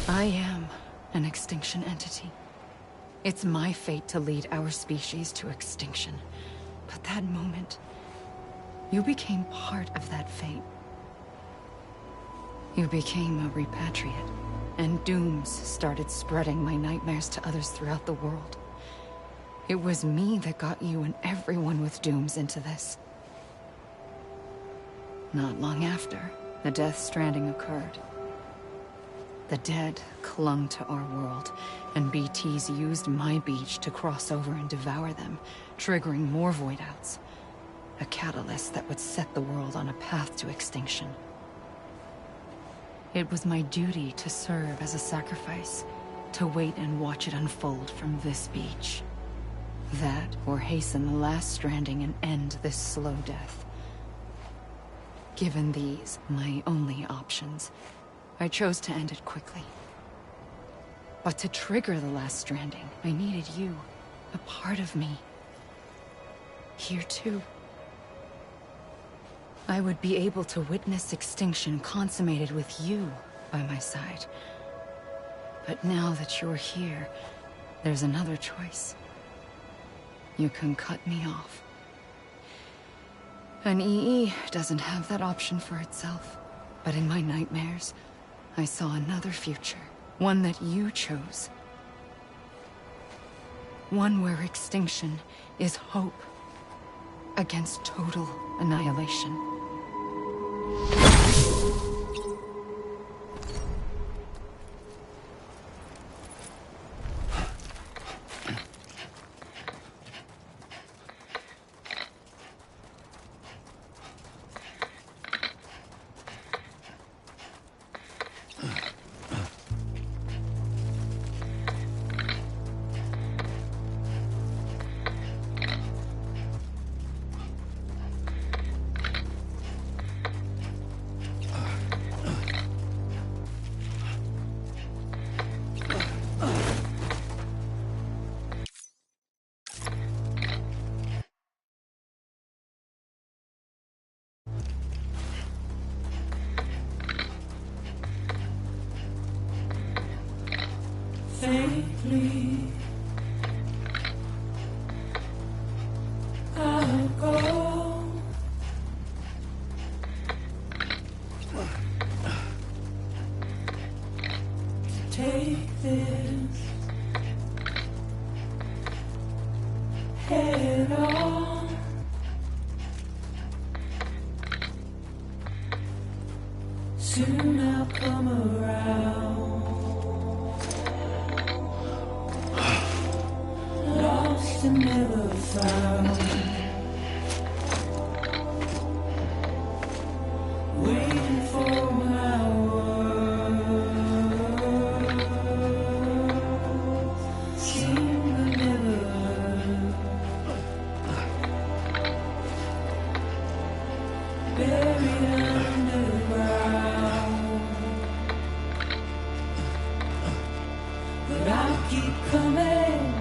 I am an extinction entity. It's my fate to lead our species to extinction. But that moment, you became part of that fate. You became a repatriate, and dooms started spreading my nightmares to others throughout the world. It was me that got you and everyone with dooms into this. Not long after, the Death Stranding occurred. The dead clung to our world, and BTs used my beach to cross over and devour them, triggering more void outs. A catalyst that would set the world on a path to extinction. It was my duty to serve as a sacrifice, to wait and watch it unfold from this beach. That, or hasten the last stranding and end this slow death. Given these, my only options, I chose to end it quickly. But to trigger the last stranding, I needed you, a part of me. Here too. I would be able to witness extinction consummated with you by my side. But now that you're here, there's another choice. You can cut me off. An EE doesn't have that option for itself. But in my nightmares, I saw another future. One that you chose. One where extinction is hope against total annihilation. Faintly, I'll go. Take this head on. Soon I'll come around. Lost and never found. but I'll keep coming.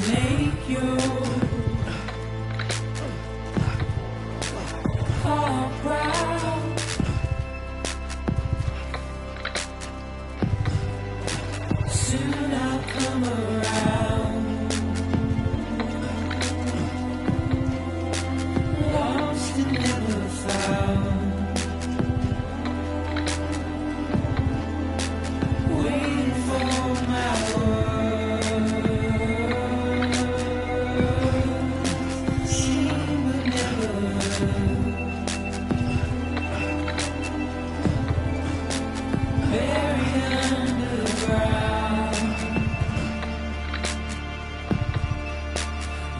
Make you all proud. Soon I'll come around. Lost and never found. Waiting for my word.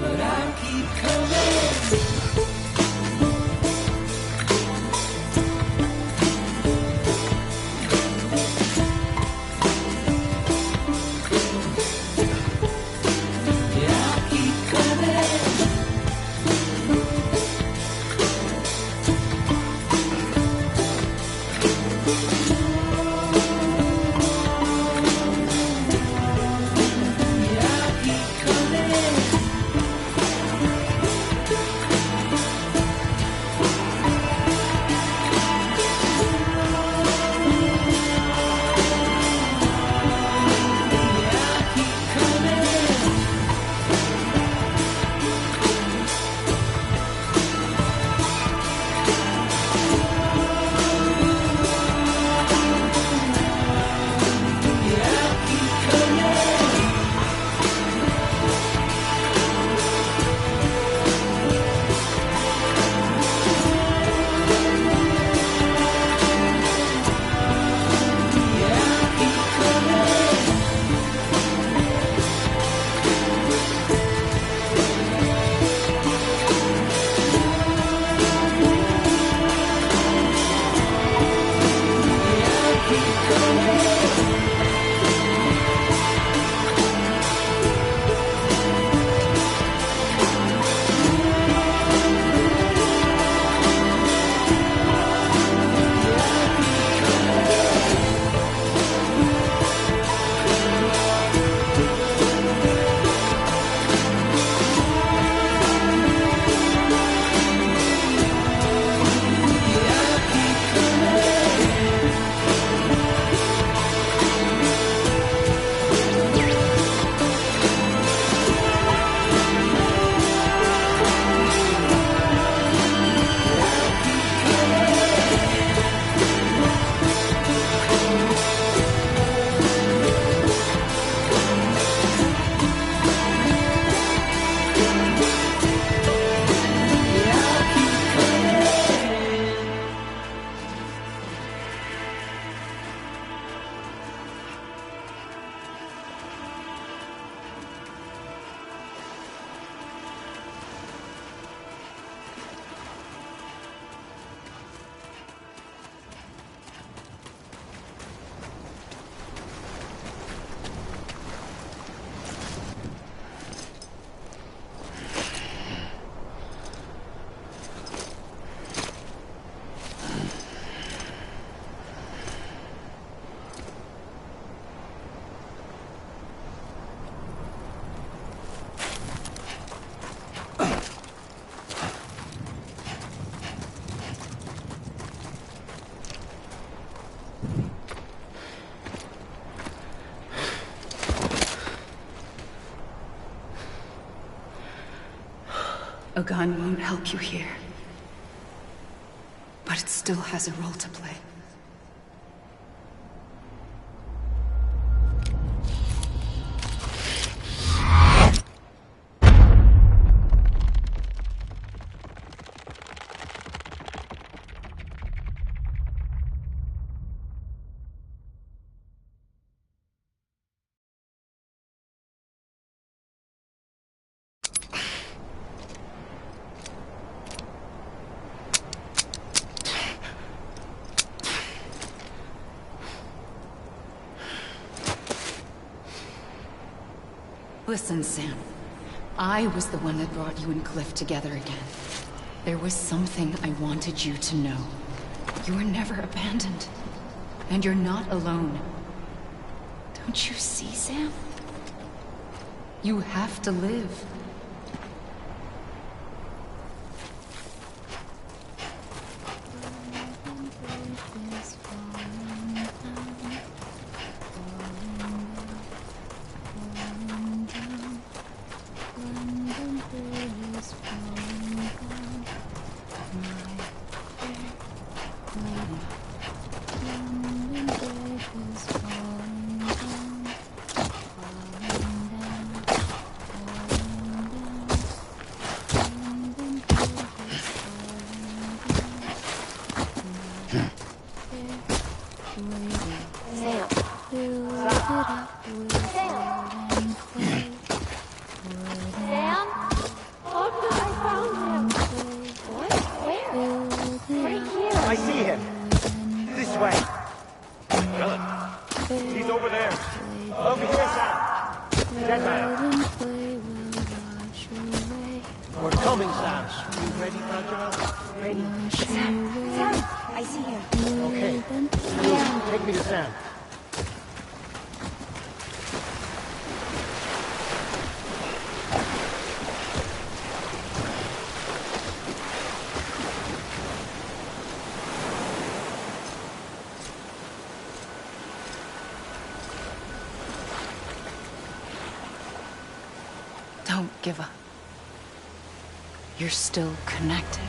But I keep coming. A gun won't help you here. But it still has a role to play. Listen, Sam. I was the one that brought you and Cliff together again. There was something I wanted you to know. You were never abandoned. And you're not alone. Don't you see, Sam? You have to live. I see him. This way. Dylan. He's over there. Over here, Sam. Dead man. We're coming, Sam. You ready, Roger? Ready. Sam, I see him. Okay. Lou, take me to Sam. Don't give up. You're still connected.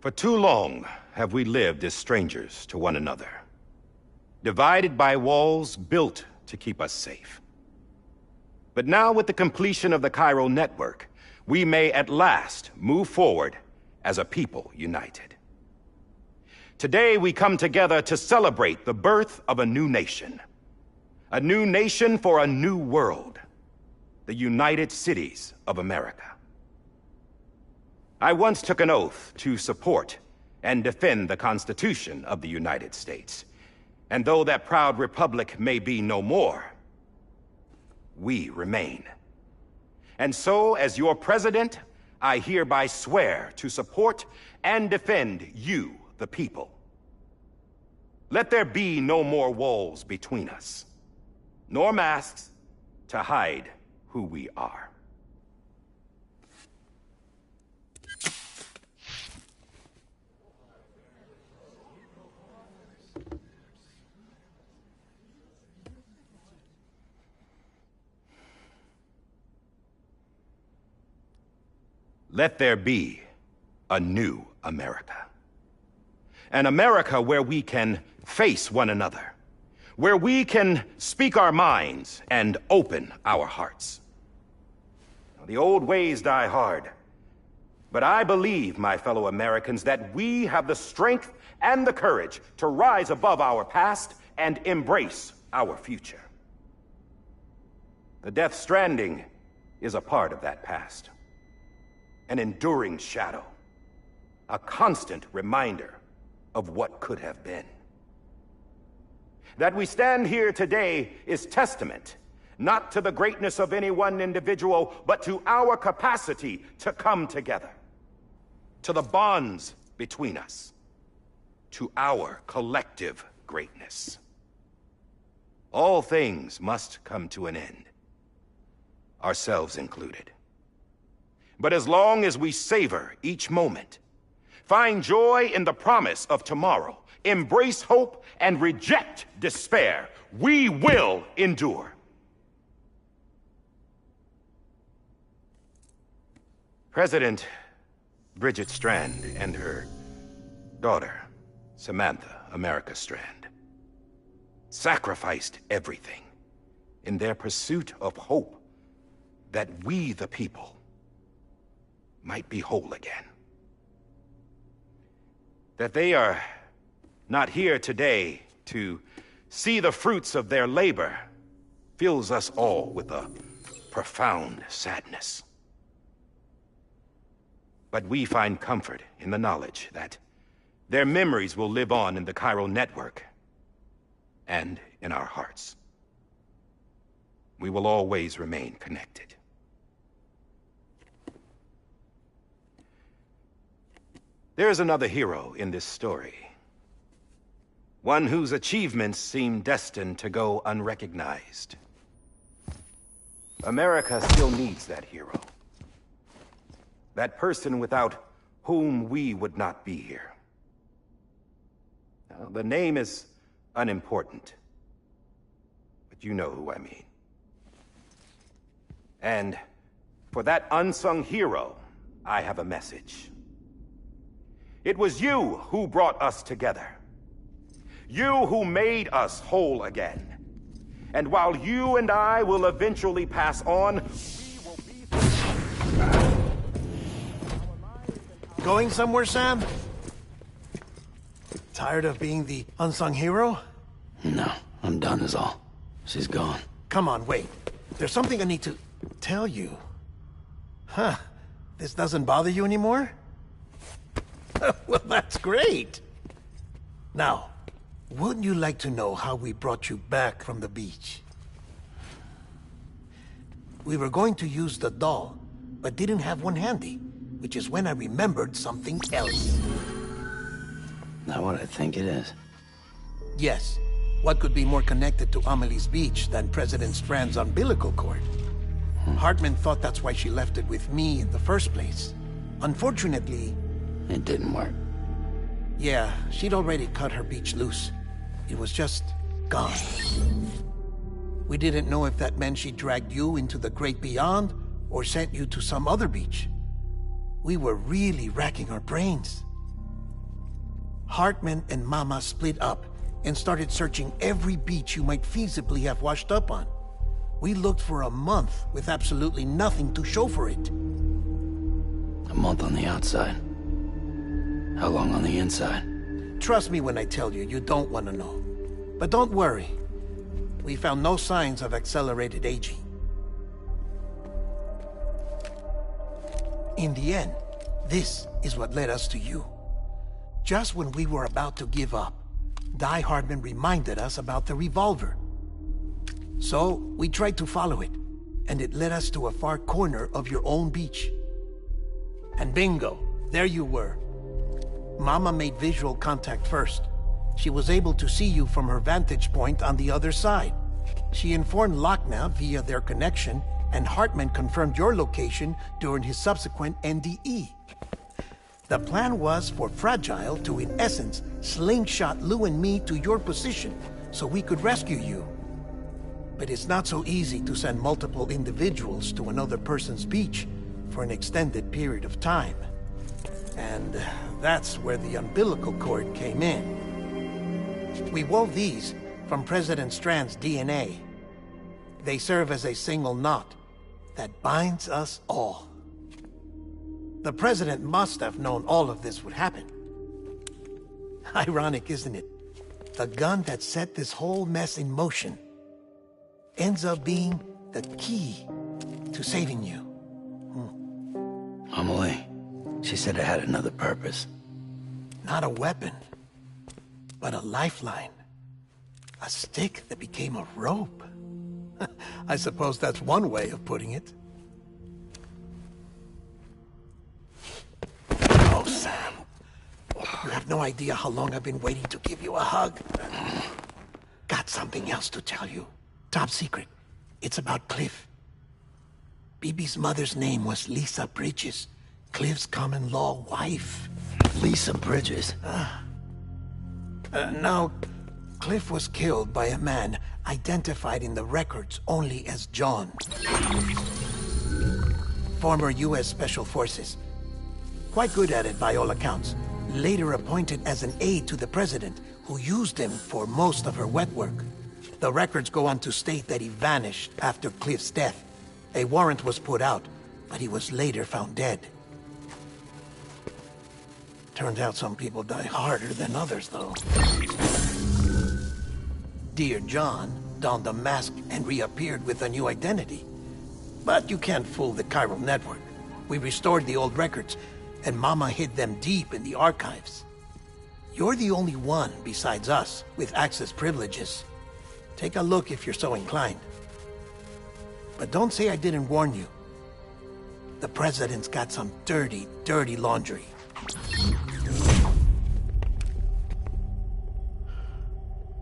For too long have we lived as strangers to one another, divided by walls built to keep us safe. But now, with the completion of the Chiral Network, we may at last move forward as a people united. Today we come together to celebrate the birth of a new nation for a new world, the United Cities of America. I once took an oath to support and defend the Constitution of the United States. And though that proud republic may be no more, we remain. And so, as your president, I hereby swear to support and defend you, the people. Let there be no more walls between us, nor masks to hide who we are. Let there be a new America. An America where we can face one another, where we can speak our minds and open our hearts. Now, the old ways die hard, but I believe, my fellow Americans, that we have the strength and the courage to rise above our past and embrace our future. The Death Stranding is a part of that past. An enduring shadow. A constant reminder of what could have been. That we stand here today is testament, not to the greatness of any one individual, but to our capacity to come together. To the bonds between us. To our collective greatness. All things must come to an end. Ourselves included. But as long as we savor each moment, find joy in the promise of tomorrow, embrace hope, and reject despair, we will endure. President Bridget Strand and her daughter, Samantha America Strand, sacrificed everything in their pursuit of hope that we, the people, might be whole again. That they are not here today to see the fruits of their labor fills us all with a profound sadness. But we find comfort in the knowledge that their memories will live on in the Chiral Network and in our hearts. We will always remain connected. There is another hero in this story. One whose achievements seem destined to go unrecognized. America still needs that hero. That person without whom we would not be here. Now, the name is unimportant, but you know who I mean. And for that unsung hero, I have a message. It was you who brought us together. You who made us whole again. And while you and I will eventually pass on, we will be... Going somewhere, Sam? Tired of being the unsung hero? No, I'm done is all. She's gone. Come on, wait. There's something I need to tell you. Huh. This doesn't bother you anymore? Well, that's great. Now, wouldn't you like to know how we brought you back from the beach? We were going to use the doll, but didn't have one handy, which is when I remembered something else. Not what I think it is. Yes. What could be more connected to Amelie's beach than President Strand's umbilical cord? Hartman thought that's why she left it with me in the first place. Unfortunately... It didn't work. Yeah, she'd already cut her beach loose. It was just gone. We didn't know if that meant she dragged you into the great beyond or sent you to some other beach. We were really racking our brains. Hartman and Mama split up and started searching every beach you might feasibly have washed up on. We looked for a month with absolutely nothing to show for it. A month on the outside. How long on the inside? Trust me when I tell you, you don't want to know. But don't worry. We found no signs of accelerated aging. In the end, this is what led us to you. Just when we were about to give up, Die Hartman reminded us about the revolver. So, we tried to follow it, and it led us to a far corner of your own beach. And bingo, there you were. Mama made visual contact first. She was able to see you from her vantage point on the other side. She informed Lockne via their connection, and Hartman confirmed your location during his subsequent NDE. The plan was for Fragile to, in essence, slingshot Lou and me to your position so we could rescue you. But it's not so easy to send multiple individuals to another person's beach for an extended period of time. And that's where the umbilical cord came in. We wove these from President Strand's DNA. They serve as a single knot that binds us all. The President must have known all of this would happen. Ironic, isn't it? The gun that set this whole mess in motion ends up being the key to saving you. Amelie, she said it had another purpose. Not a weapon, but a lifeline. A stick that became a rope. I suppose that's one way of putting it. Oh, Sam. You have no idea how long I've been waiting to give you a hug. Got something else to tell you. Top secret. It's about Cliff. Bibi's mother's name was Lisa Bridges, Cliff's common-law wife. Lisa Bridges? Now, Cliff was killed by a man identified in the records only as John. Former U.S. Special Forces. Quite good at it by all accounts. Later appointed as an aide to the president, who used him for most of her wet work. The records go on to state that he vanished after Cliff's death. A warrant was put out, but he was later found dead. Turns out some people die harder than others, though. Dear John donned a mask and reappeared with a new identity. But you can't fool the chiral network. We restored the old records, and Mama hid them deep in the archives. You're the only one besides us with access privileges. Take a look if you're so inclined. But don't say I didn't warn you. The president's got some dirty, dirty laundry.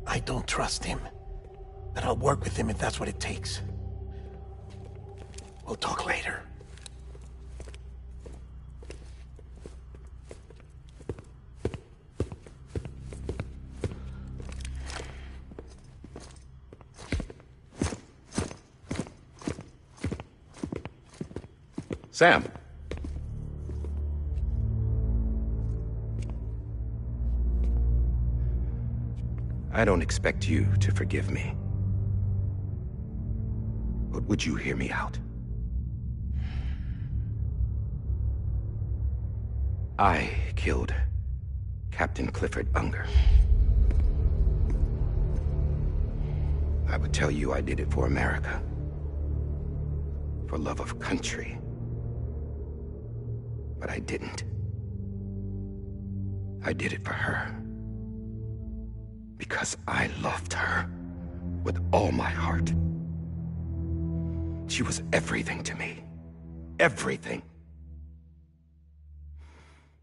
I don't trust him, but I'll work with him if that's what it takes. We'll talk later. Sam. I don't expect you to forgive me. But would you hear me out? I killed Captain Clifford Unger. I would tell you I did it for America. For love of country. But I didn't. I did it for her. Because I loved her with all my heart. She was everything to me. Everything.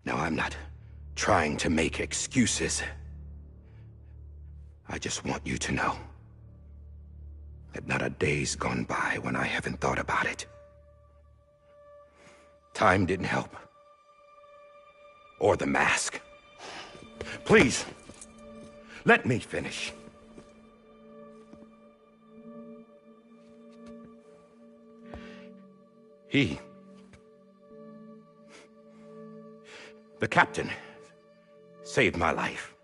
Now, I'm not trying to make excuses. I just want you to know that not a day's gone by when I haven't thought about it. Time didn't help. Or the mask. Please, let me finish. The captain, saved my life.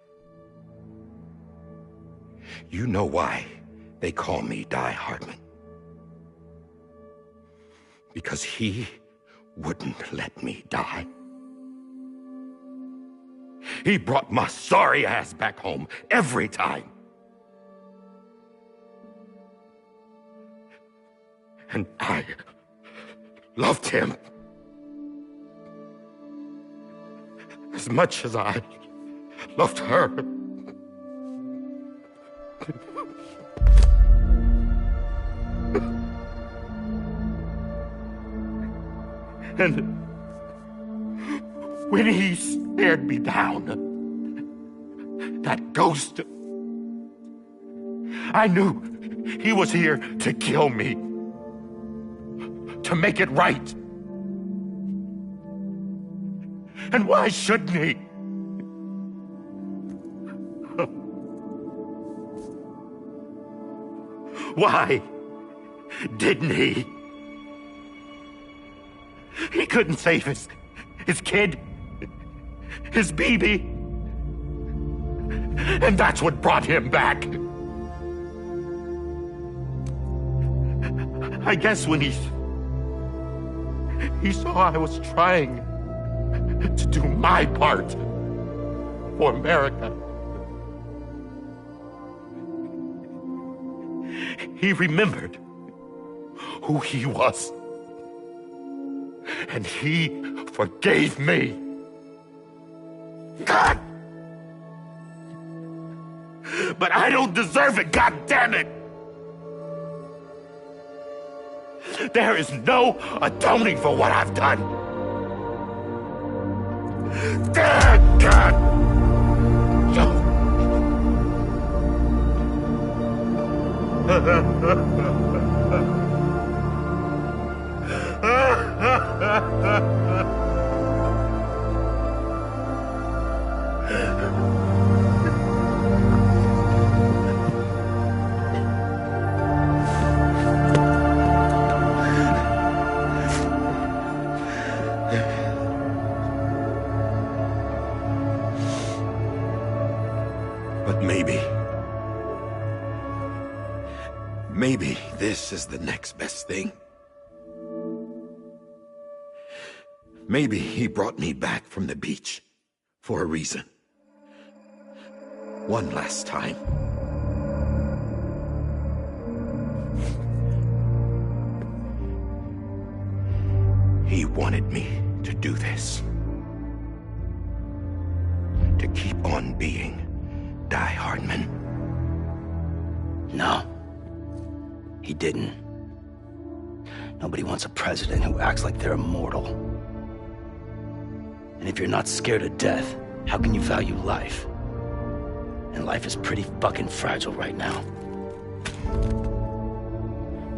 You know why they call me Die Hardman. Because he wouldn't let me die. He brought my sorry ass back home every time. And I loved him as much as I loved her. And when he stared me down, that ghost, I knew he was here to kill me, to make it right. And why shouldn't he? Why didn't he? He couldn't save his kid, his Bibi. And that's what brought him back. I guess when he saw I was trying to do my part for America, he remembered who he was. And he forgave me. God! But I don't deserve it, God damn it! There is no atoning for what I've done. God! But maybe this is the next best thing. Maybe he brought me back from the beach for a reason. One last time. He wanted me to do this. To keep on being Die Hardman. No. He didn't. Nobody wants a president who acts like they're immortal. And if you're not scared of death, how can you value life? And life is pretty fucking fragile right now.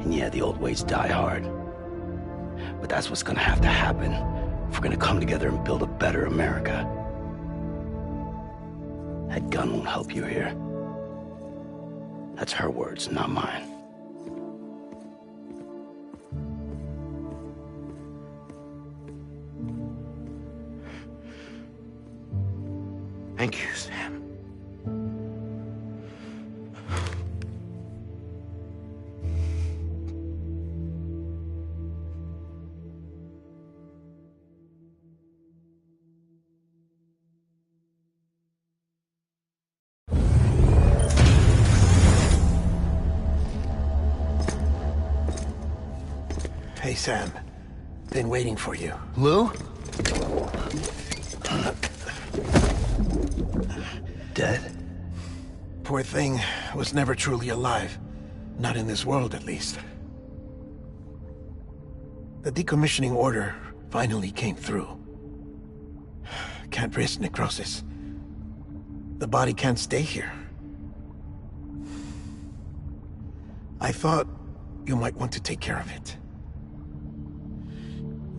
And yeah, the old ways die hard. But that's what's gonna have to happen if we're gonna come together and build a better America. That gun won't help you here. That's her words, not mine. Thank you, Sam. Hey, Sam. Been waiting for you. Lou? Dead? Poor thing was never truly alive. Not in this world, at least. The decommissioning order finally came through. Can't risk necrosis. The body can't stay here. I thought you might want to take care of it.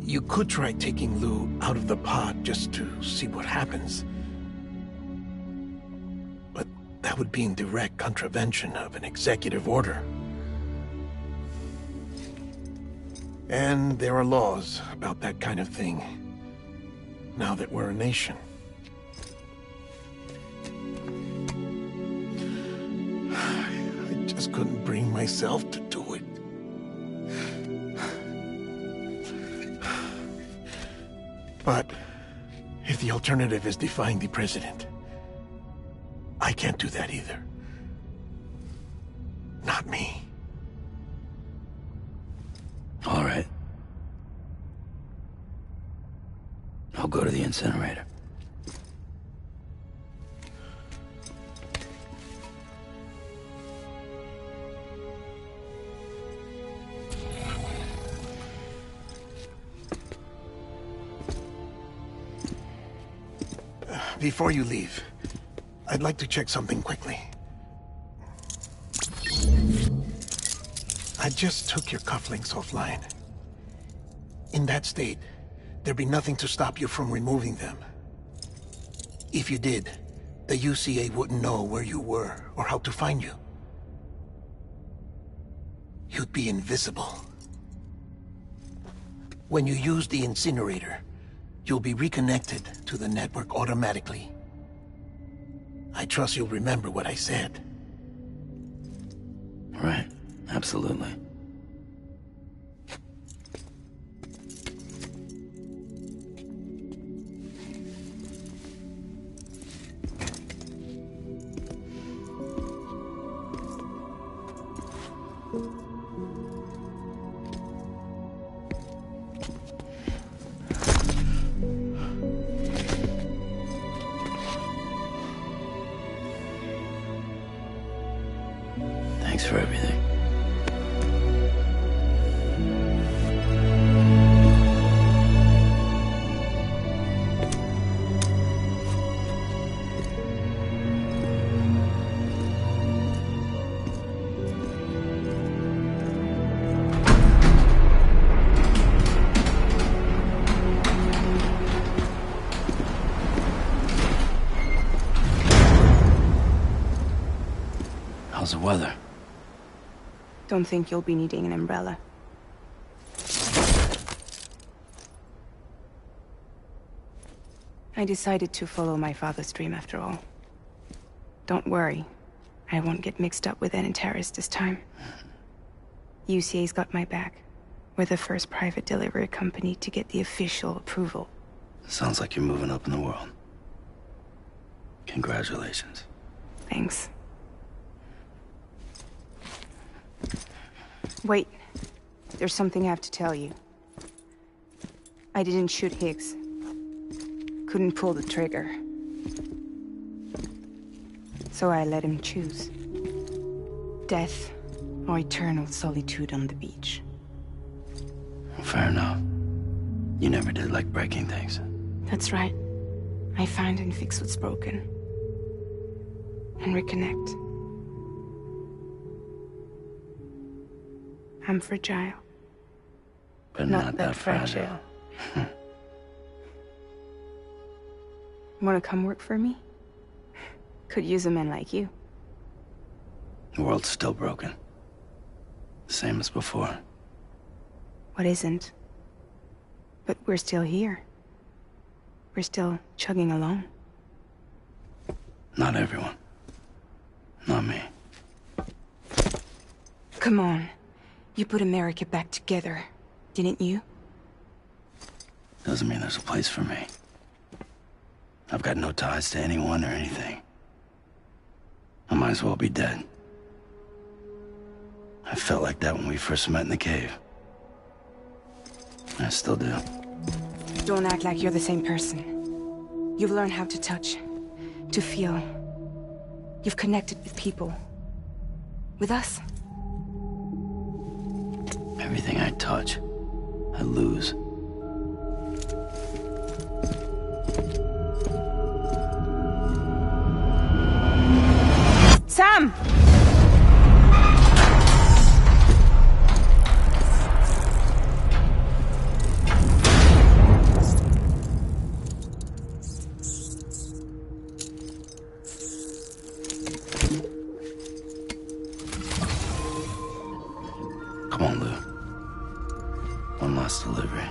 You could try taking Lou out of the pod just to see what happens. But that would be in direct contravention of an executive order. And there are laws about that kind of thing, now that we're a nation. I just couldn't bring myself to do it. But if the alternative is defying the president, I can't do that either. Not me. All right. I'll go to the incinerator. Before you leave, I'd like to check something quickly. I just took your cufflinks offline. In that state, there'd be nothing to stop you from removing them. If you did, the UCA wouldn't know where you were or how to find you. You'd be invisible. When you use the incinerator, you'll be reconnected to the network automatically. I trust you'll remember what I said. Right. Absolutely. How's the weather? Don't think you'll be needing an umbrella. I decided to follow my father's dream after all. Don't worry. I won't get mixed up with any terrorists this time. UCA's got my back. We're the first private delivery company to get the official approval. Sounds like you're moving up in the world. Congratulations. Thanks. Wait. There's something I have to tell you. I didn't shoot Higgs. Couldn't pull the trigger. So I let him choose. Death or eternal solitude on the beach. Fair enough. You never did like breaking things. That's right. I find and fix what's broken. And reconnect. I'm fragile. But not that fragile. Wanna come work for me? Could use a man like you. The world's still broken. Same as before. What isn't? But we're still here. We're still chugging along. Not everyone. Not me. Come on. You put America back together, didn't you? Doesn't mean there's a place for me. I've got no ties to anyone or anything. I might as well be dead. I felt like that when we first met in the cave. I still do. Don't act like you're the same person. You've learned how to touch, to feel. You've connected with people. With us. Everything I touch, I lose. Sam! Come on, Lou. One last delivery.